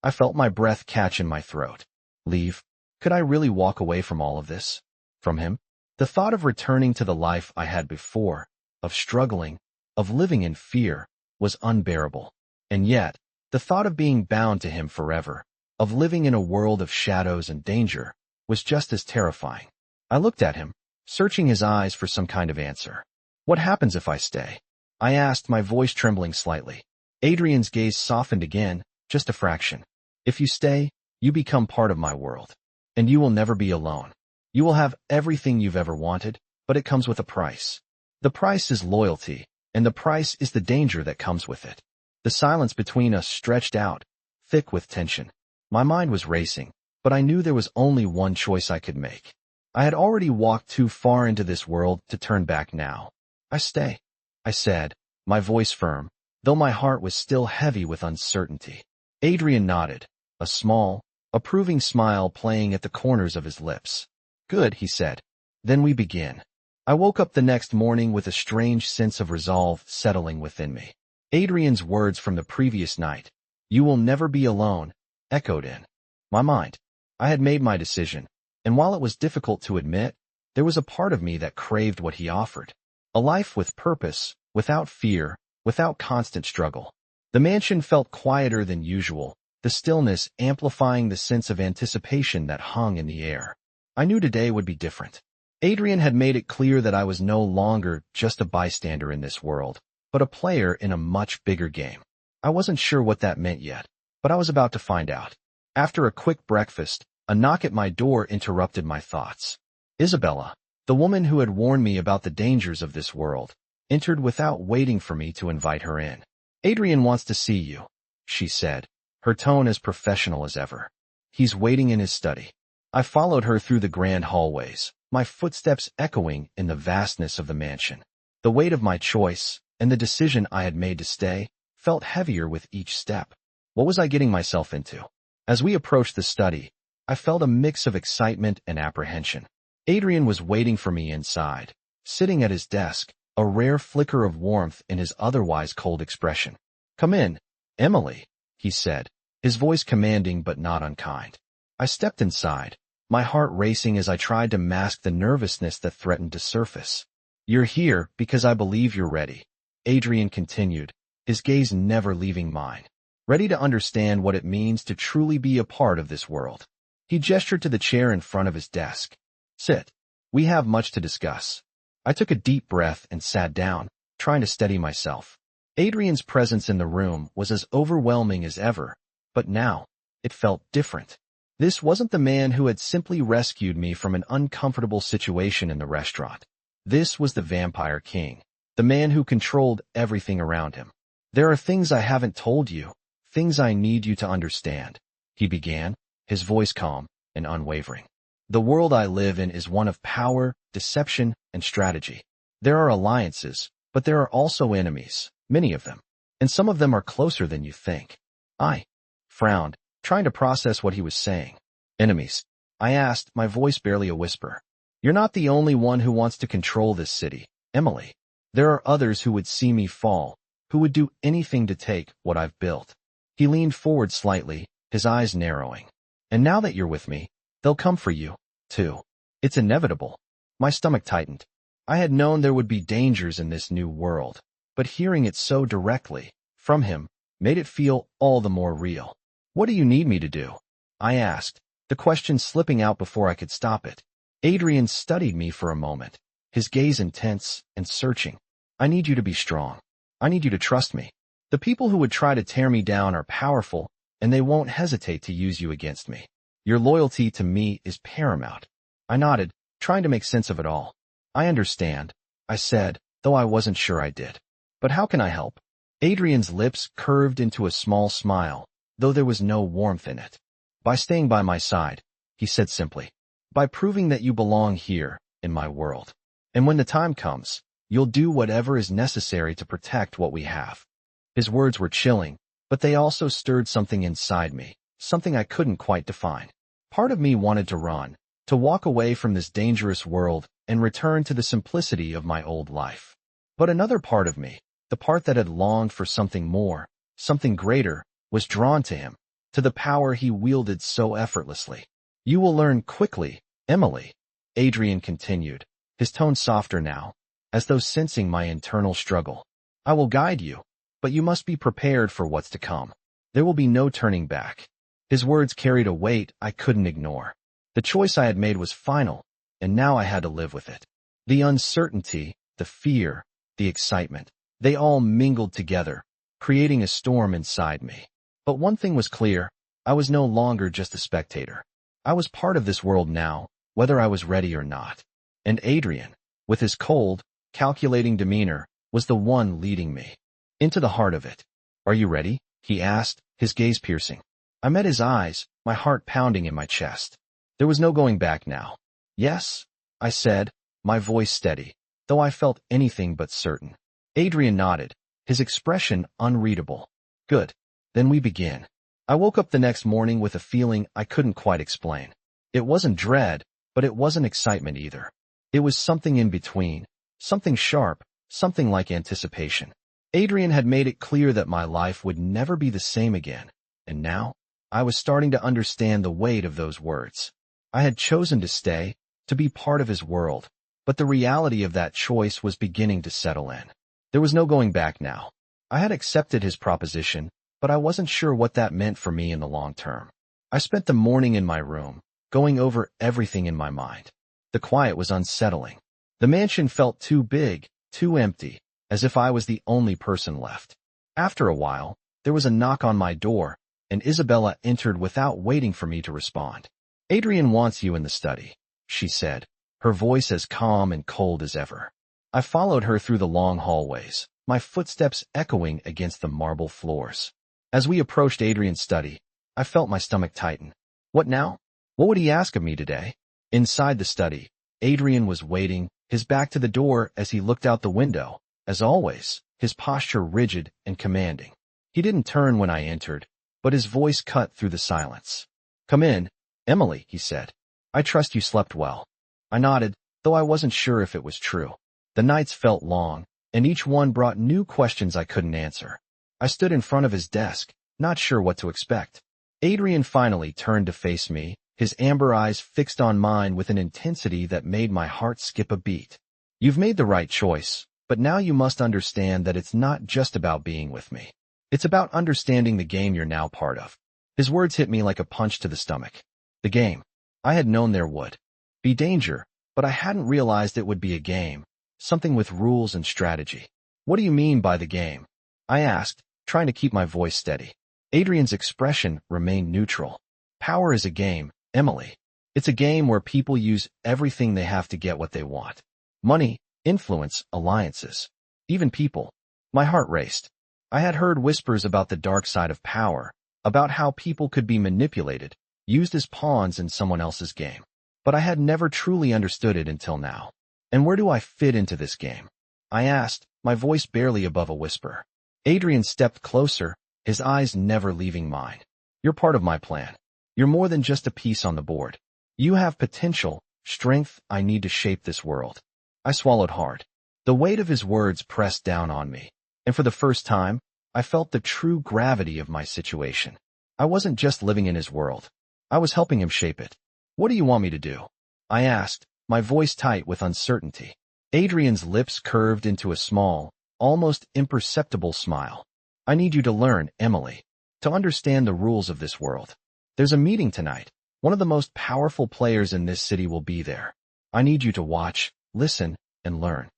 I felt my breath catch in my throat. Leave? Could I really walk away from all of this? From him? The thought of returning to the life I had before, of struggling, of living in fear, was unbearable. And yet, the thought of being bound to him forever, of living in a world of shadows and danger, was just as terrifying. I looked at him, searching his eyes for some kind of answer. What happens if I stay? I asked, my voice trembling slightly. Adrian's gaze softened again, just a fraction. If you stay, you become part of my world. And you will never be alone. You will have everything you've ever wanted, but it comes with a price. The price is loyalty, and the price is the danger that comes with it. The silence between us stretched out, thick with tension. My mind was racing, but I knew there was only one choice I could make. I had already walked too far into this world to turn back now. I stay, I said, my voice firm, though my heart was still heavy with uncertainty. Adrian nodded, a small, approving smile playing at the corners of his lips. Good, he said. Then we begin. I woke up the next morning with a strange sense of resolve settling within me. Adrian's words from the previous night, "You will never be alone," echoed in my mind. I had made my decision, and while it was difficult to admit, there was a part of me that craved what he offered. A life with purpose, without fear, without constant struggle. The mansion felt quieter than usual, the stillness amplifying the sense of anticipation that hung in the air. I knew today would be different. Adrian had made it clear that I was no longer just a bystander in this world, but a player in a much bigger game. I wasn't sure what that meant yet, but I was about to find out. After a quick breakfast, a knock at my door interrupted my thoughts. Isabella, the woman who had warned me about the dangers of this world, entered without waiting for me to invite her in. "Adrian wants to see you," she said, her tone as professional as ever. "He's waiting in his study." I followed her through the grand hallways, my footsteps echoing in the vastness of the mansion. The weight of my choice, and the decision I had made to stay, felt heavier with each step. What was I getting myself into? As we approached the study, I felt a mix of excitement and apprehension. Adrian was waiting for me inside, sitting at his desk, a rare flicker of warmth in his otherwise cold expression. "Come in, Emily," he said, his voice commanding but not unkind. I stepped inside, my heart racing as I tried to mask the nervousness that threatened to surface. "You're here because I believe you're ready," Adrian continued, his gaze never leaving mine. "Ready to understand what it means to truly be a part of this world." He gestured to the chair in front of his desk. "Sit. We have much to discuss." I took a deep breath and sat down, trying to steady myself. Adrian's presence in the room was as overwhelming as ever, but now, it felt different. This wasn't the man who had simply rescued me from an uncomfortable situation in the restaurant. This was the Vampire King, the man who controlled everything around him. "There are things I haven't told you, things I need you to understand," he began, his voice calm and unwavering. "The world I live in is one of power, deception, and strategy. There are alliances, But there are also enemies, many of them. And some of them are closer than you think. I frowned, trying to process what he was saying. Enemies? I asked, my voice barely a whisper. You're not the only one who wants to control this city, Emily. There are others who would see me fall, who would do anything to take what I've built. He leaned forward slightly, his eyes narrowing. And now that you're with me, they'll come for you, too. It's inevitable. My stomach tightened. I had known there would be dangers in this new world, but hearing it so directly, from him, made it feel all the more real. What do you need me to do? I asked, the question slipping out before I could stop it. Adrian studied me for a moment, his gaze intense and searching. I need you to be strong. I need you to trust me. The people who would try to tear me down are powerful, and they won't hesitate to use you against me. Your loyalty to me is paramount. I nodded, trying to make sense of it all. I understand, I said, though I wasn't sure I did. But how can I help? Adrian's lips curved into a small smile, though there was no warmth in it. By staying by my side, he said simply. By proving that you belong here, in my world. And when the time comes, you'll do whatever is necessary to protect what we have. His words were chilling, but they also stirred something inside me, something I couldn't quite define. Part of me wanted to run, to walk away from this dangerous world and return to the simplicity of my old life. But another part of me, the part that had longed for something more, something greater, was drawn to him, to the power he wielded so effortlessly. You will learn quickly, Emily, Adrian continued, his tone softer now, as though sensing my internal struggle. I will guide you, but you must be prepared for what's to come. There will be no turning back. His words carried a weight I couldn't ignore. The choice I had made was final, and now I had to live with it. The uncertainty, the fear, the excitement, they all mingled together, creating a storm inside me. But one thing was clear, I was no longer just a spectator. I was part of this world now, whether I was ready or not. And Adrian, with his cold, calculating demeanor, was the one leading me into the heart of it. Are you ready? He asked, his gaze piercing. I met his eyes, my heart pounding in my chest. There was no going back now. Yes, I said, my voice steady, though I felt anything but certain. Adrian nodded, his expression unreadable. Good. Then we begin. I woke up the next morning with a feeling I couldn't quite explain. It wasn't dread, but it wasn't excitement either. It was something in between, something sharp, something like anticipation. Adrian had made it clear that my life would never be the same again, and now, I was starting to understand the weight of those words. I had chosen to stay, to be part of his world, but the reality of that choice was beginning to settle in. There was no going back now. I had accepted his proposition, but I wasn't sure what that meant for me in the long term. I spent the morning in my room, going over everything in my mind. The quiet was unsettling. The mansion felt too big, too empty, as if I was the only person left. After a while, there was a knock on my door, and Isabella entered without waiting for me to respond. Adrian wants you in the study, she said, her voice as calm and cold as ever. I followed her through the long hallways, my footsteps echoing against the marble floors. As we approached Adrian's study, I felt my stomach tighten. What now? What would he ask of me today? Inside the study, Adrian was waiting, his back to the door as he looked out the window, as always, his posture rigid and commanding. He didn't turn when I entered, but his voice cut through the silence. Come in, Emily, he said. I trust you slept well. I nodded, though I wasn't sure if it was true. The nights felt long, and each one brought new questions I couldn't answer. I stood in front of his desk, not sure what to expect. Adrian finally turned to face me, his amber eyes fixed on mine with an intensity that made my heart skip a beat. You've made the right choice, but now you must understand that it's not just about being with me. It's about understanding the game you're now part of. His words hit me like a punch to the stomach. The game. I had known there would be danger, but I hadn't realized it would be a game, something with rules and strategy. What do you mean by the game? I asked, trying to keep my voice steady. Adrian's expression remained neutral. Power is a game, Emily. It's a game where people use everything they have to get what they want. Money, influence, alliances, even people. My heart raced. I had heard whispers about the dark side of power, about how people could be manipulated, used as pawns in someone else's game. But I had never truly understood it until now. And where do I fit into this game? I asked, my voice barely above a whisper. Adrian stepped closer, his eyes never leaving mine. You're part of my plan. You're more than just a piece on the board. You have potential, strength I need to shape this world. I swallowed hard. The weight of his words pressed down on me, and for the first time, I felt the true gravity of my situation. I wasn't just living in his world. I was helping him shape it. What do you want me to do? I asked, my voice tight with uncertainty. Adrian's lips curved into a small, almost imperceptible smile. I need you to learn, Emily, to understand the rules of this world. There's a meeting tonight. One of the most powerful players in this city will be there. I need you to watch, listen, and learn.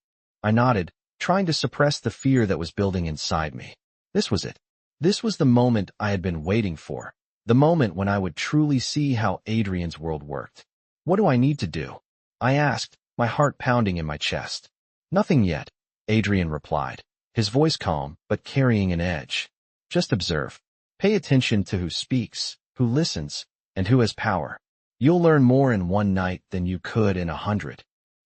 I nodded, trying to suppress the fear that was building inside me. This was it. This was the moment I had been waiting for, the moment when I would truly see how Adrian's world worked. What do I need to do? I asked, my heart pounding in my chest. Nothing yet, Adrian replied, his voice calm but carrying an edge. Just observe. Pay attention to who speaks, who listens, and who has power. You'll learn more in one night than you could in 100.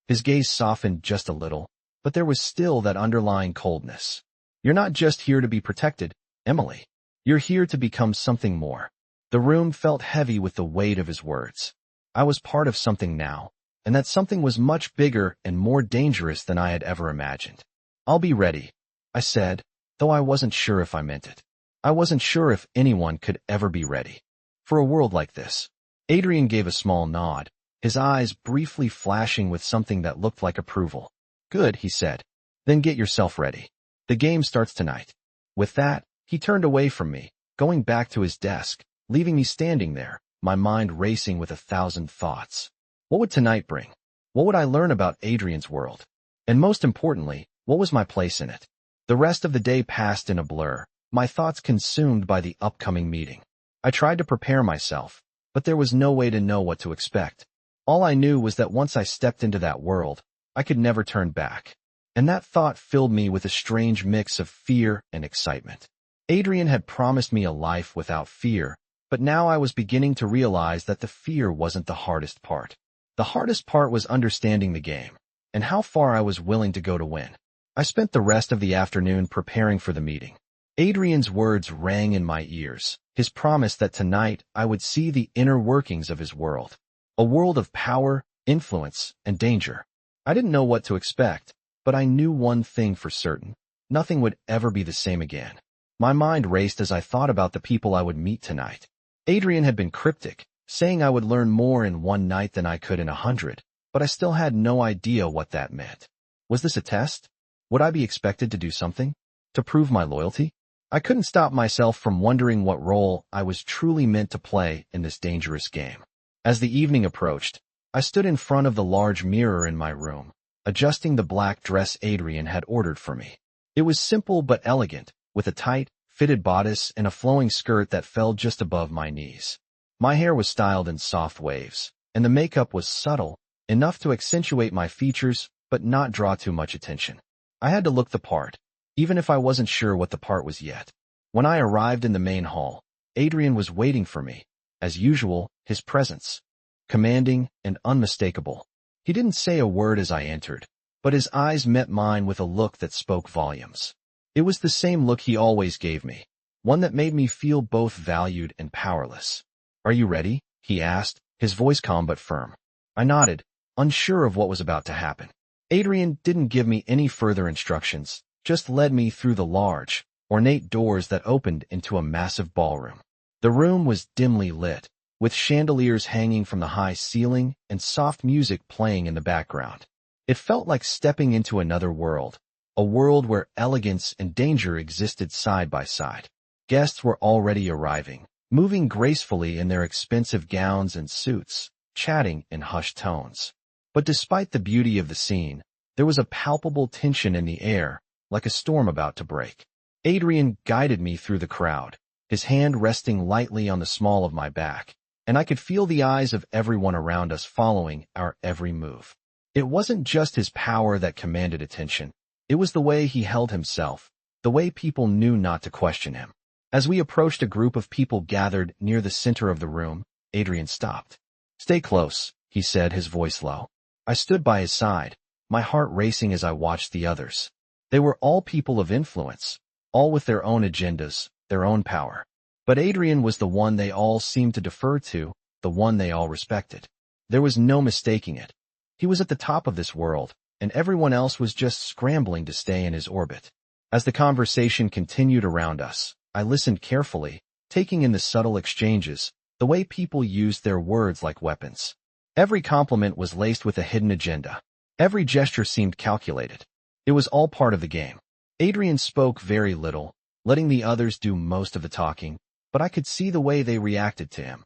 His gaze softened just a little, but there was still that underlying coldness. You're not just here to be protected, Emily. You're here to become something more. The room felt heavy with the weight of his words. I was part of something now, and that something was much bigger and more dangerous than I had ever imagined. I'll be ready, I said, though I wasn't sure if I meant it. I wasn't sure if anyone could ever be ready for a world like this. Adrian gave a small nod, his eyes briefly flashing with something that looked like approval. Good, he said. Then get yourself ready. The game starts tonight. With that, he turned away from me, going back to his desk, leaving me standing there, my mind racing with 1,000 thoughts. What would tonight bring? What would I learn about Adrian's world? And most importantly, what was my place in it? The rest of the day passed in a blur, my thoughts consumed by the upcoming meeting. I tried to prepare myself, but there was no way to know what to expect. All I knew was that once I stepped into that world, I could never turn back. And that thought filled me with a strange mix of fear and excitement. Adrian had promised me a life without fear, but now I was beginning to realize that the fear wasn't the hardest part. The hardest part was understanding the game, and how far I was willing to go to win. I spent the rest of the afternoon preparing for the meeting. Adrian's words rang in my ears, his promise that tonight I would see the inner workings of his world. A world of power, influence, and danger. I didn't know what to expect, but I knew one thing for certain. Nothing would ever be the same again. My mind raced as I thought about the people I would meet tonight. Adrian had been cryptic, saying I would learn more in one night than I could in 100, but I still had no idea what that meant. Was this a test? Would I be expected to do something? To prove my loyalty? I couldn't stop myself from wondering what role I was truly meant to play in this dangerous game. As the evening approached, I stood in front of the large mirror in my room, adjusting the black dress Adrian had ordered for me. It was simple but elegant, with a tight, fitted bodice and a flowing skirt that fell just above my knees. My hair was styled in soft waves, and the makeup was subtle, enough to accentuate my features but not draw too much attention. I had to look the part, even if I wasn't sure what the part was yet. When I arrived in the main hall, Adrian was waiting for me. As usual, his presence, commanding and unmistakable. He didn't say a word as I entered, but his eyes met mine with a look that spoke volumes. It was the same look he always gave me, one that made me feel both valued and powerless. Are you ready? He asked, his voice calm but firm. I nodded, unsure of what was about to happen. Adrian didn't give me any further instructions, just led me through the large, ornate doors that opened into a massive ballroom. The room was dimly lit, with chandeliers hanging from the high ceiling and soft music playing in the background. It felt like stepping into another world, a world where elegance and danger existed side by side. Guests were already arriving, moving gracefully in their expensive gowns and suits, chatting in hushed tones. But despite the beauty of the scene, there was a palpable tension in the air, like a storm about to break. Adrian guided me through the crowd, his hand resting lightly on the small of my back, and I could feel the eyes of everyone around us following our every move. It wasn't just his power that commanded attention. It was the way he held himself, the way people knew not to question him. As we approached a group of people gathered near the center of the room, Adrian stopped. Stay close, he said, his voice low. I stood by his side, my heart racing as I watched the others. They were all people of influence, all with their own agendas, their own power. But Adrian was the one they all seemed to defer to, the one they all respected. There was no mistaking it. He was at the top of this world, and everyone else was just scrambling to stay in his orbit. As the conversation continued around us, I listened carefully, taking in the subtle exchanges, the way people used their words like weapons. Every compliment was laced with a hidden agenda. Every gesture seemed calculated. It was all part of the game. Adrian spoke very little, letting the others do most of the talking, but I could see the way they reacted to him.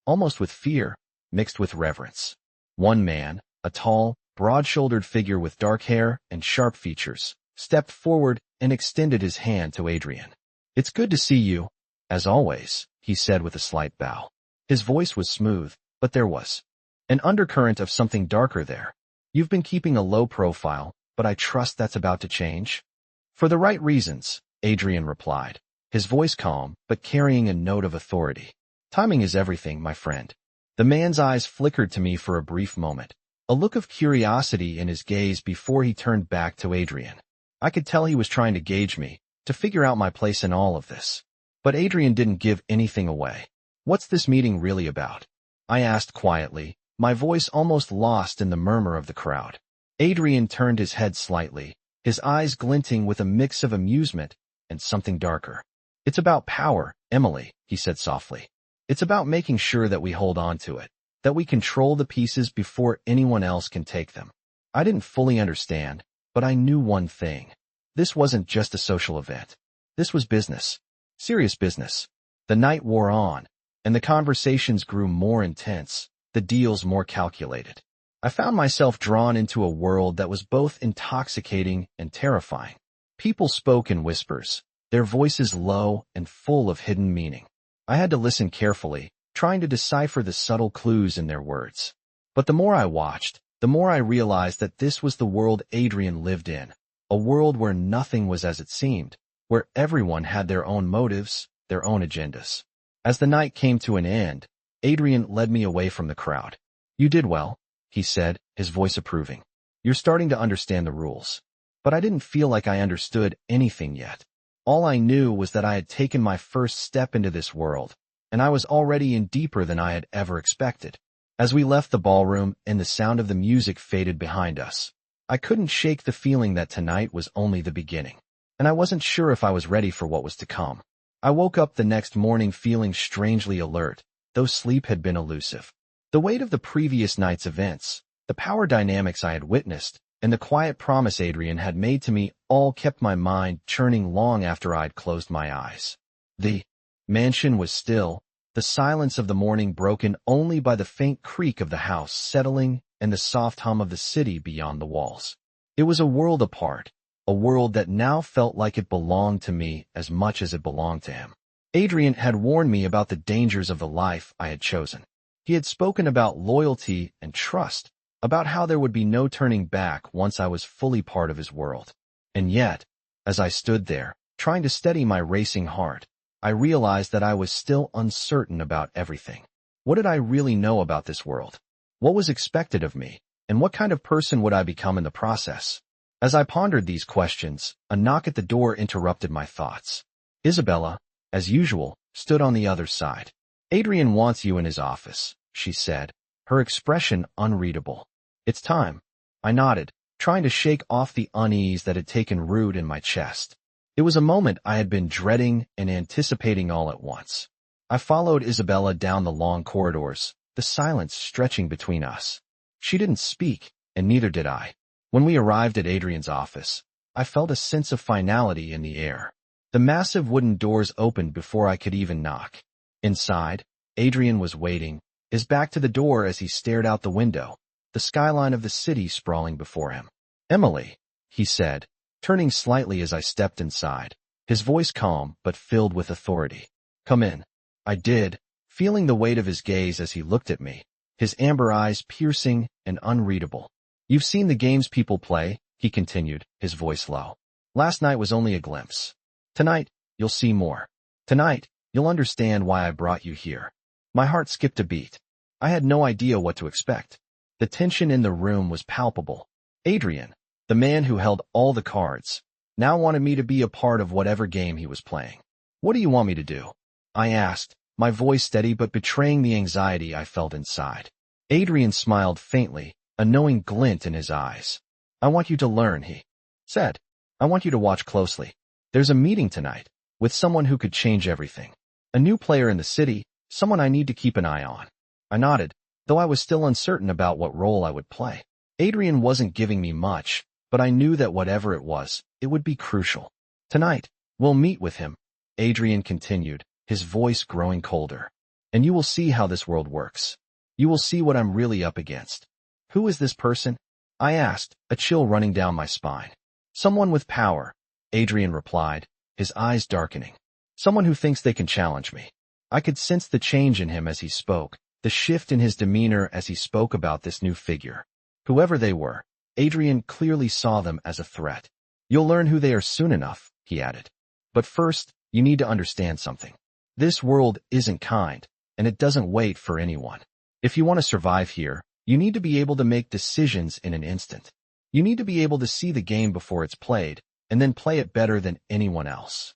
Almost with fear, mixed with reverence. One man, a tall, broad-shouldered figure with dark hair and sharp features, stepped forward and extended his hand to Adrian. "It's good to see you, as always," he said with a slight bow. His voice was smooth, but there was an undercurrent of something darker there. "You've been keeping a low profile, but I trust that's about to change?" "For the right reasons," Adrian replied, his voice calm but carrying a note of authority. "Timing is everything, my friend." The man's eyes flickered to me for a brief moment, a look of curiosity in his gaze before he turned back to Adrian. I could tell he was trying to gauge me, to figure out my place in all of this. But Adrian didn't give anything away. "What's this meeting really about?" I asked quietly, my voice almost lost in the murmur of the crowd. Adrian turned his head slightly, his eyes glinting with a mix of amusement and something darker. "It's about power, Emily," he said softly. "It's about making sure that we hold on to it, that we control the pieces before anyone else can take them." I didn't fully understand, but I knew one thing. This wasn't just a social event. This was business. Serious business. The night wore on, and the conversations grew more intense, the deals more calculated. I found myself drawn into a world that was both intoxicating and terrifying. People spoke in whispers, their voices low and full of hidden meaning. I had to listen carefully, trying to decipher the subtle clues in their words. But the more I watched, the more I realized that this was the world Adrian lived in, a world where nothing was as it seemed, where everyone had their own motives, their own agendas. As the night came to an end, Adrian led me away from the crowd. "You did well," he said, his voice approving. "You're starting to understand the rules." But I didn't feel like I understood anything yet. All I knew was that I had taken my first step into this world, and I was already in deeper than I had ever expected. As we left the ballroom and the sound of the music faded behind us, I couldn't shake the feeling that tonight was only the beginning, and I wasn't sure if I was ready for what was to come. I woke up the next morning feeling strangely alert, though sleep had been elusive. The weight of the previous night's events, the power dynamics I had witnessed, and the quiet promise Adrian had made to me all kept my mind churning long after I'd closed my eyes. The mansion was still, the silence of the morning broken only by the faint creak of the house settling and the soft hum of the city beyond the walls. It was a world apart, a world that now felt like it belonged to me as much as it belonged to him. Adrian had warned me about the dangers of the life I had chosen. He had spoken about loyalty and trust, about how there would be no turning back once I was fully part of his world. And yet, as I stood there, trying to steady my racing heart, I realized that I was still uncertain about everything. What did I really know about this world? What was expected of me, and what kind of person would I become in the process? As I pondered these questions, a knock at the door interrupted my thoughts. Isabella, as usual, stood on the other side. "Adrian wants you in his office," she said, her expression unreadable. "It's time." I nodded, trying to shake off the unease that had taken root in my chest. It was a moment I had been dreading and anticipating all at once. I followed Isabella down the long corridors, the silence stretching between us. She didn't speak, and neither did I. When we arrived at Adrian's office, I felt a sense of finality in the air. The massive wooden doors opened before I could even knock. Inside, Adrian was waiting, his back to the door as he stared out the window, the skyline of the city sprawling before him. "Emily," he said, turning slightly as I stepped inside, his voice calm but filled with authority. "Come in." I did, feeling the weight of his gaze as he looked at me, his amber eyes piercing and unreadable. "You've seen the games people play," he continued, his voice low. "Last night was only a glimpse. Tonight, you'll see more. Tonight, you'll understand why I brought you here." My heart skipped a beat. I had no idea what to expect. The tension in the room was palpable. Adrian, the man who held all the cards, now wanted me to be a part of whatever game he was playing. "What do you want me to do?" I asked, my voice steady but betraying the anxiety I felt inside. Adrian smiled faintly, a knowing glint in his eyes. "I want you to learn," he said. "I want you to watch closely. There's a meeting tonight, with someone who could change everything. A new player in the city, someone I need to keep an eye on." I nodded, though I was still uncertain about what role I would play. Adrian wasn't giving me much, but I knew that whatever it was, it would be crucial. "Tonight, we'll meet with him," Adrian continued, his voice growing colder. "And you will see how this world works. You will see what I'm really up against." "Who is this person?" I asked, a chill running down my spine. "Someone with power," Adrian replied, his eyes darkening. "Someone who thinks they can challenge me." I could sense the change in him as he spoke, the shift in his demeanor as he spoke about this new figure. Whoever they were, Adrian clearly saw them as a threat. "You'll learn who they are soon enough," he added. "But first, you need to understand something. This world isn't kind, and it doesn't wait for anyone. If you want to survive here, you need to be able to make decisions in an instant. You need to be able to see the game before it's played, and then play it better than anyone else."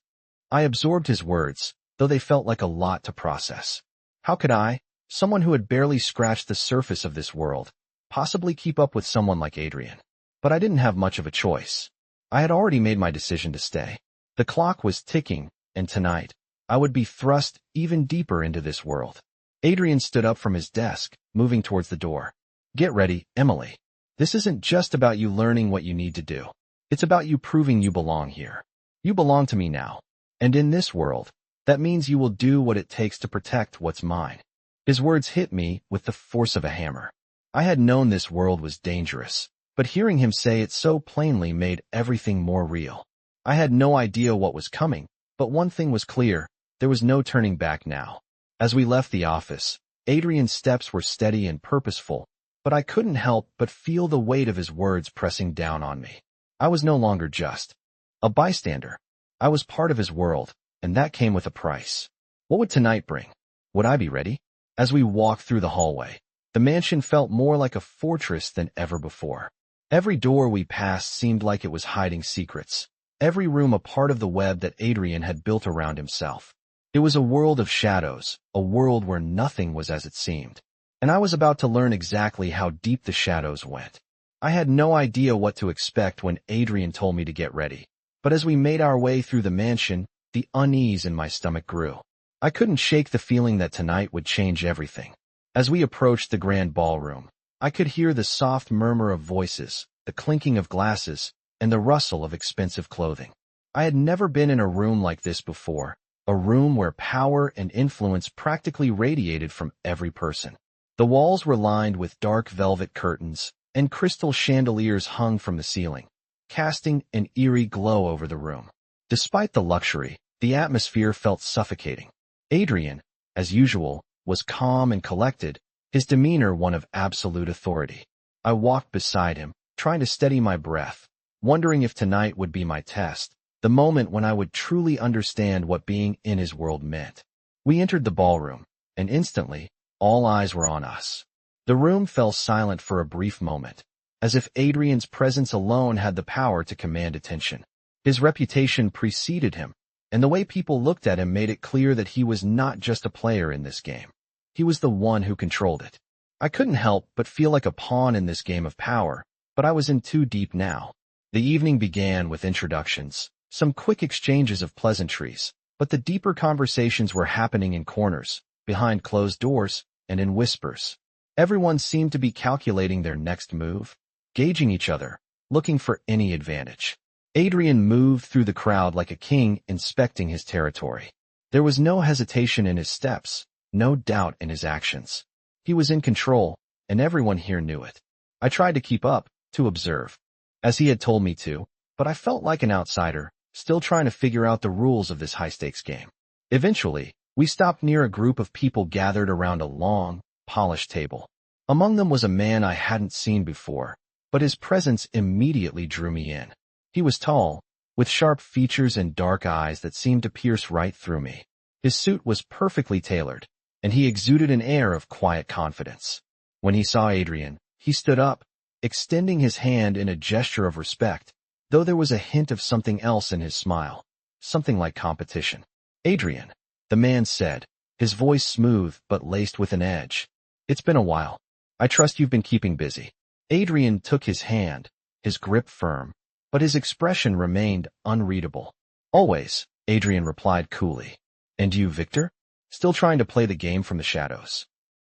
I absorbed his words, though they felt like a lot to process. How could I, someone who had barely scratched the surface of this world, possibly keep up with someone like Adrian? But I didn't have much of a choice. I had already made my decision to stay. The clock was ticking, and tonight, I would be thrust even deeper into this world. Adrian stood up from his desk, moving towards the door. "Get ready, Emily. This isn't just about you learning what you need to do. It's about you proving you belong here. You belong to me now. And in this world, that means you will do what it takes to protect what's mine." His words hit me with the force of a hammer. I had known this world was dangerous, but hearing him say it so plainly made everything more real. I had no idea what was coming, but one thing was clear, there was no turning back now. As we left the office, Adrian's steps were steady and purposeful, but I couldn't help but feel the weight of his words pressing down on me. I was no longer just a bystander. I was part of his world, and that came with a price. What would tonight bring? Would I be ready? As we walked through the hallway, the mansion felt more like a fortress than ever before. Every door we passed seemed like it was hiding secrets, every room a part of the web that Adrian had built around himself. It was a world of shadows, a world where nothing was as it seemed. And I was about to learn exactly how deep the shadows went. I had no idea what to expect when Adrian told me to get ready. But as we made our way through the mansion, the unease in my stomach grew. I couldn't shake the feeling that tonight would change everything. As we approached the grand ballroom, I could hear the soft murmur of voices, the clinking of glasses, and the rustle of expensive clothing. I had never been in a room like this before, a room where power and influence practically radiated from every person. The walls were lined with dark velvet curtains, and crystal chandeliers hung from the ceiling, casting an eerie glow over the room. Despite the luxury, the atmosphere felt suffocating. Adrian, as usual, was calm and collected, his demeanor one of absolute authority. I walked beside him, trying to steady my breath, wondering if tonight would be my test, the moment when I would truly understand what being in his world meant. We entered the ballroom, and instantly, all eyes were on us. The room fell silent for a brief moment, as if Adrian's presence alone had the power to command attention. His reputation preceded him, and the way people looked at him made it clear that he was not just a player in this game. He was the one who controlled it. I couldn't help but feel like a pawn in this game of power, but I was in too deep now. The evening began with introductions, some quick exchanges of pleasantries, but the deeper conversations were happening in corners, behind closed doors, and in whispers. Everyone seemed to be calculating their next move, gauging each other, looking for any advantage. Adrian moved through the crowd like a king inspecting his territory. There was no hesitation in his steps, no doubt in his actions. He was in control, and everyone here knew it. I tried to keep up, to observe, as he had told me to, but I felt like an outsider, still trying to figure out the rules of this high-stakes game. Eventually, we stopped near a group of people gathered around a long, polished table. Among them was a man I hadn't seen before, but his presence immediately drew me in. He was tall, with sharp features and dark eyes that seemed to pierce right through me. His suit was perfectly tailored, and he exuded an air of quiet confidence. When he saw Adrian, he stood up, extending his hand in a gesture of respect, though there was a hint of something else in his smile, something like competition. "Adrian," the man said, his voice smooth but laced with an edge. "It's been a while. I trust you've been keeping busy." Adrian took his hand, his grip firm, but his expression remained unreadable. "Always," Adrian replied coolly. "And you, Victor? Still trying to play the game from the shadows?"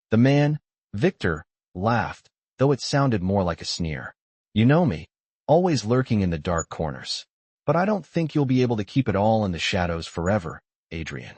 The man, Victor, laughed, though it sounded more like a sneer. "You know me, always lurking in the dark corners. But I don't think you'll be able to keep it all in the shadows forever, Adrian."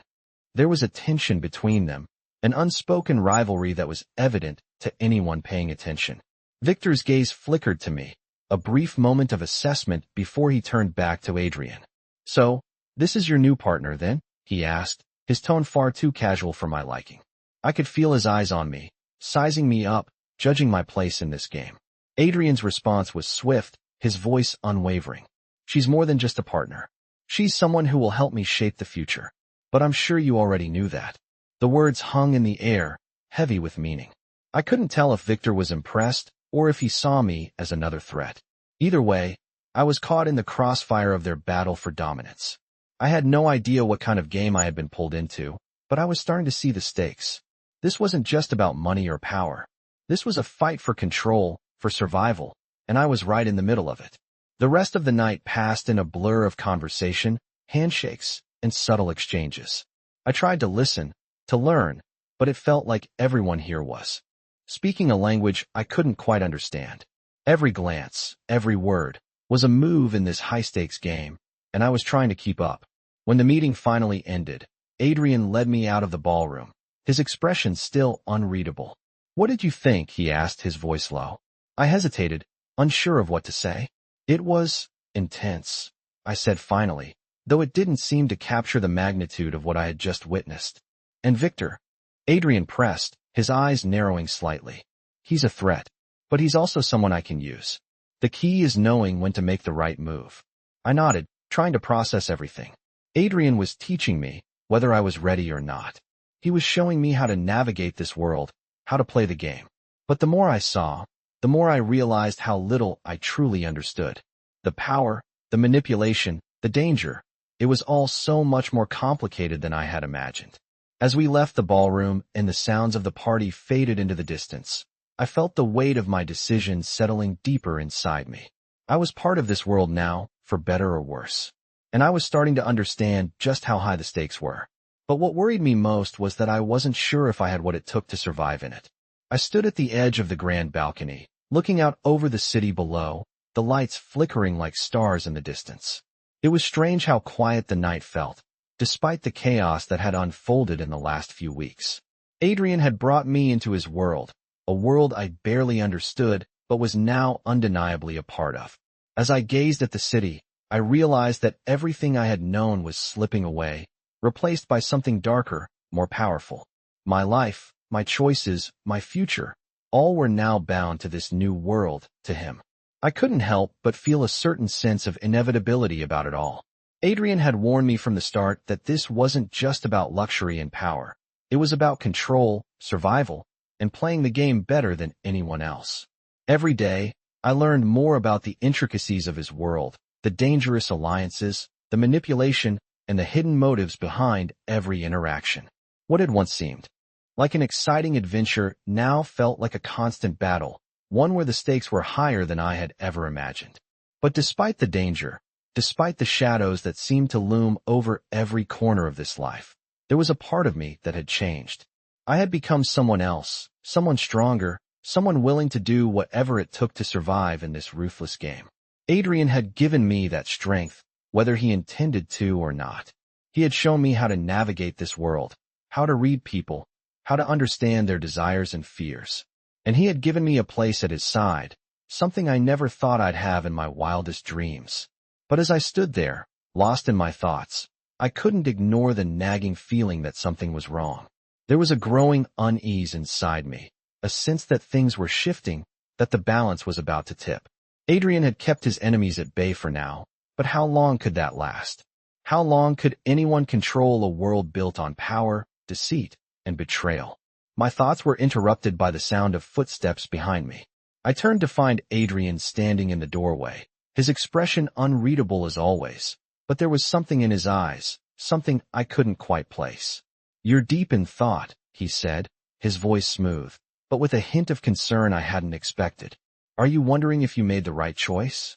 There was a tension between them, an unspoken rivalry that was evident to anyone paying attention. Victor's gaze flickered to me, a brief moment of assessment before he turned back to Adrian. "So, this is your new partner, then?" he asked, his tone far too casual for my liking. I could feel his eyes on me, sizing me up, judging my place in this game. Adrian's response was swift, his voice unwavering. "She's more than just a partner. She's someone who will help me shape the future. But I'm sure you already knew that." The words hung in the air, heavy with meaning. I couldn't tell if Victor was impressed or if he saw me as another threat. Either way, I was caught in the crossfire of their battle for dominance. I had no idea what kind of game I had been pulled into, but I was starting to see the stakes. This wasn't just about money or power. This was a fight for control, for survival, and I was right in the middle of it. The rest of the night passed in a blur of conversation, handshakes, and subtle exchanges. I tried to listen, to learn, but it felt like everyone here was speaking a language I couldn't quite understand. Every glance, every word, was a move in this high-stakes game, and I was trying to keep up. When the meeting finally ended, Adrian led me out of the ballroom, his expression still unreadable. "What did you think?" he asked, his voice low. I hesitated, unsure of what to say. "It was intense," I said finally, though it didn't seem to capture the magnitude of what I had just witnessed. "And Victor?" Adrian pressed, his eyes narrowing slightly. "He's a threat, but he's also someone I can use. The key is knowing when to make the right move." I nodded, trying to process everything. Adrian was teaching me, whether I was ready or not. He was showing me how to navigate this world, how to play the game. But the more I saw, the more I realized how little I truly understood. The power, the manipulation, the danger, it was all so much more complicated than I had imagined. As we left the ballroom and the sounds of the party faded into the distance, I felt the weight of my decision settling deeper inside me. I was part of this world now, for better or worse. And I was starting to understand just how high the stakes were. But what worried me most was that I wasn't sure if I had what it took to survive in it. I stood at the edge of the grand balcony, looking out over the city below, the lights flickering like stars in the distance. It was strange how quiet the night felt, despite the chaos that had unfolded in the last few weeks. Adrian had brought me into his world, a world I barely understood but was now undeniably a part of. As I gazed at the city, I realized that everything I had known was slipping away, replaced by something darker, more powerful. My life, my choices, my future, all were now bound to this new world, to him. I couldn't help but feel a certain sense of inevitability about it all. Adrian had warned me from the start that this wasn't just about luxury and power. It was about control, survival, and playing the game better than anyone else. Every day, I learned more about the intricacies of his world, the dangerous alliances, the manipulation, and the hidden motives behind every interaction. What had once seemed like an exciting adventure now felt like a constant battle, one where the stakes were higher than I had ever imagined. But despite the danger, despite the shadows that seemed to loom over every corner of this life, there was a part of me that had changed. I had become someone else, someone stronger, someone willing to do whatever it took to survive in this ruthless game. Adrian had given me that strength, whether he intended to or not. He had shown me how to navigate this world, how to read people, how to understand their desires and fears. And he had given me a place at his side, something I never thought I'd have in my wildest dreams. But as I stood there, lost in my thoughts, I couldn't ignore the nagging feeling that something was wrong. There was a growing unease inside me, a sense that things were shifting, that the balance was about to tip. Adrian had kept his enemies at bay for now, but how long could that last? How long could anyone control a world built on power, deceit, and betrayal? My thoughts were interrupted by the sound of footsteps behind me. I turned to find Adrian standing in the doorway, his expression unreadable as always, but there was something in his eyes, something I couldn't quite place. "You're deep in thought," he said, his voice smooth, but with a hint of concern I hadn't expected. "Are you wondering if you made the right choice?"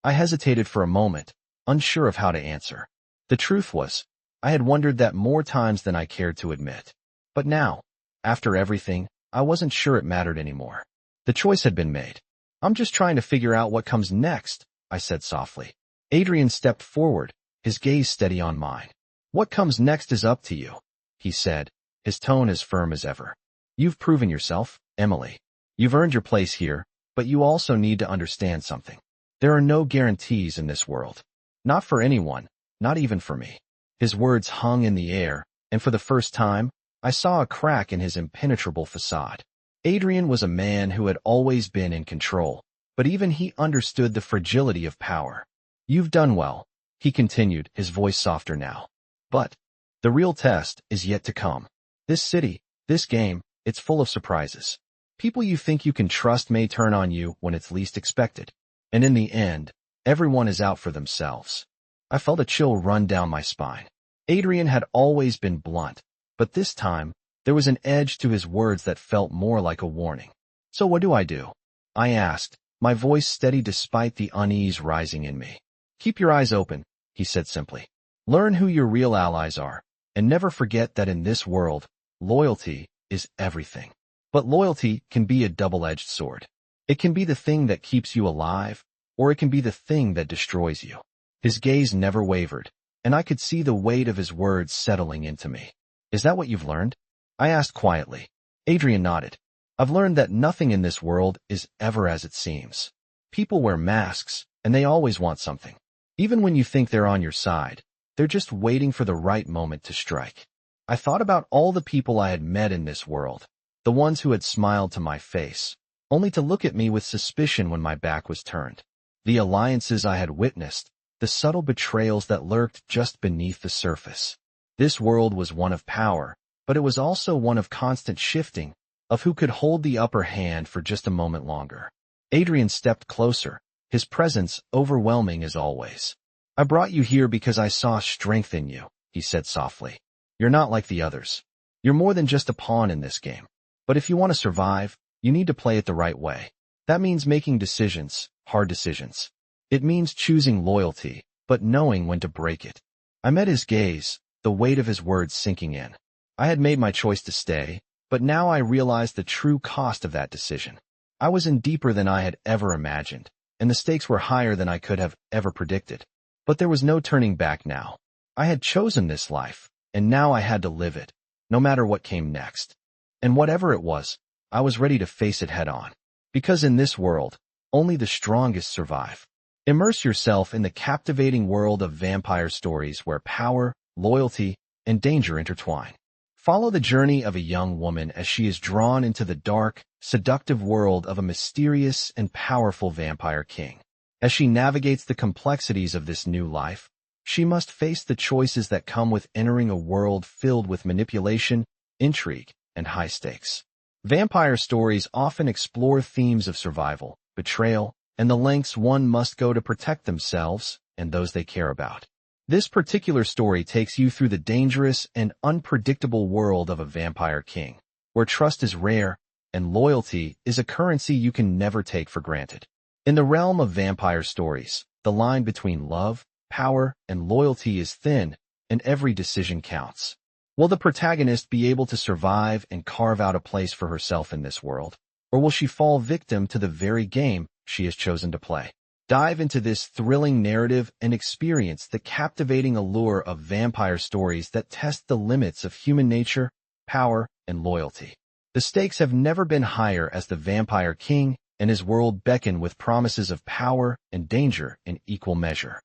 I hesitated for a moment, unsure of how to answer. The truth was, I had wondered that more times than I cared to admit. But now, after everything, I wasn't sure it mattered anymore. The choice had been made. "I'm just trying to figure out what comes next," I said softly. Adrian stepped forward, his gaze steady on mine. "What comes next is up to you," he said, his tone as firm as ever. "You've proven yourself, Emily. You've earned your place here, but you also need to understand something. There are no guarantees in this world. Not for anyone, not even for me." His words hung in the air, and for the first time, I saw a crack in his impenetrable facade. Adrian was a man who had always been in control, but even he understood the fragility of power. "You've done well," he continued, his voice softer now. "But the real test is yet to come. This city, this game, it's full of surprises. People you think you can trust may turn on you when it's least expected. And in the end, everyone is out for themselves." I felt a chill run down my spine. Adrian had always been blunt, but this time, there was an edge to his words that felt more like a warning. "So what do I do?" I asked, my voice steady despite the unease rising in me. "Keep your eyes open," he said simply. "Learn who your real allies are, and never forget that in this world, loyalty is everything. But loyalty can be a double-edged sword. It can be the thing that keeps you alive, or it can be the thing that destroys you." His gaze never wavered, and I could see the weight of his words settling into me. "Is that what you've learned?" I asked quietly. Adrian nodded. "I've learned that nothing in this world is ever as it seems. People wear masks, and they always want something. Even when you think they're on your side, they're just waiting for the right moment to strike." I thought about all the people I had met in this world, the ones who had smiled to my face, only to look at me with suspicion when my back was turned. The alliances I had witnessed, the subtle betrayals that lurked just beneath the surface. This world was one of power, but it was also one of constant shifting, of who could hold the upper hand for just a moment longer. Adrian stepped closer, his presence overwhelming as always. "I brought you here because I saw strength in you," he said softly. "You're not like the others. You're more than just a pawn in this game. But if you want to survive, you need to play it the right way. That means making decisions, hard decisions. It means choosing loyalty, but knowing when to break it." I met his gaze, the weight of his words sinking in. I had made my choice to stay, but now I realized the true cost of that decision. I was in deeper than I had ever imagined, and the stakes were higher than I could have ever predicted. But there was no turning back now. I had chosen this life, and now I had to live it, no matter what came next. And whatever it was, I was ready to face it head on. Because in this world, only the strongest survive. Immerse yourself in the captivating world of vampire stories where power, loyalty, and danger intertwine. Follow the journey of a young woman as she is drawn into the dark, seductive world of a mysterious and powerful vampire king. As she navigates the complexities of this new life, she must face the choices that come with entering a world filled with manipulation, intrigue, and high stakes. Vampire stories often explore themes of survival, betrayal, and the lengths one must go to protect themselves and those they care about. This particular story takes you through the dangerous and unpredictable world of a vampire king, where trust is rare and loyalty is a currency you can never take for granted. In the realm of vampire stories, the line between love, power, and loyalty is thin, and every decision counts. Will the protagonist be able to survive and carve out a place for herself in this world, or will she fall victim to the very game she has chosen to play? Dive into this thrilling narrative and experience the captivating allure of vampire stories that test the limits of human nature, power, and loyalty. The stakes have never been higher as the vampire king and his world beckon with promises of power and danger in equal measure.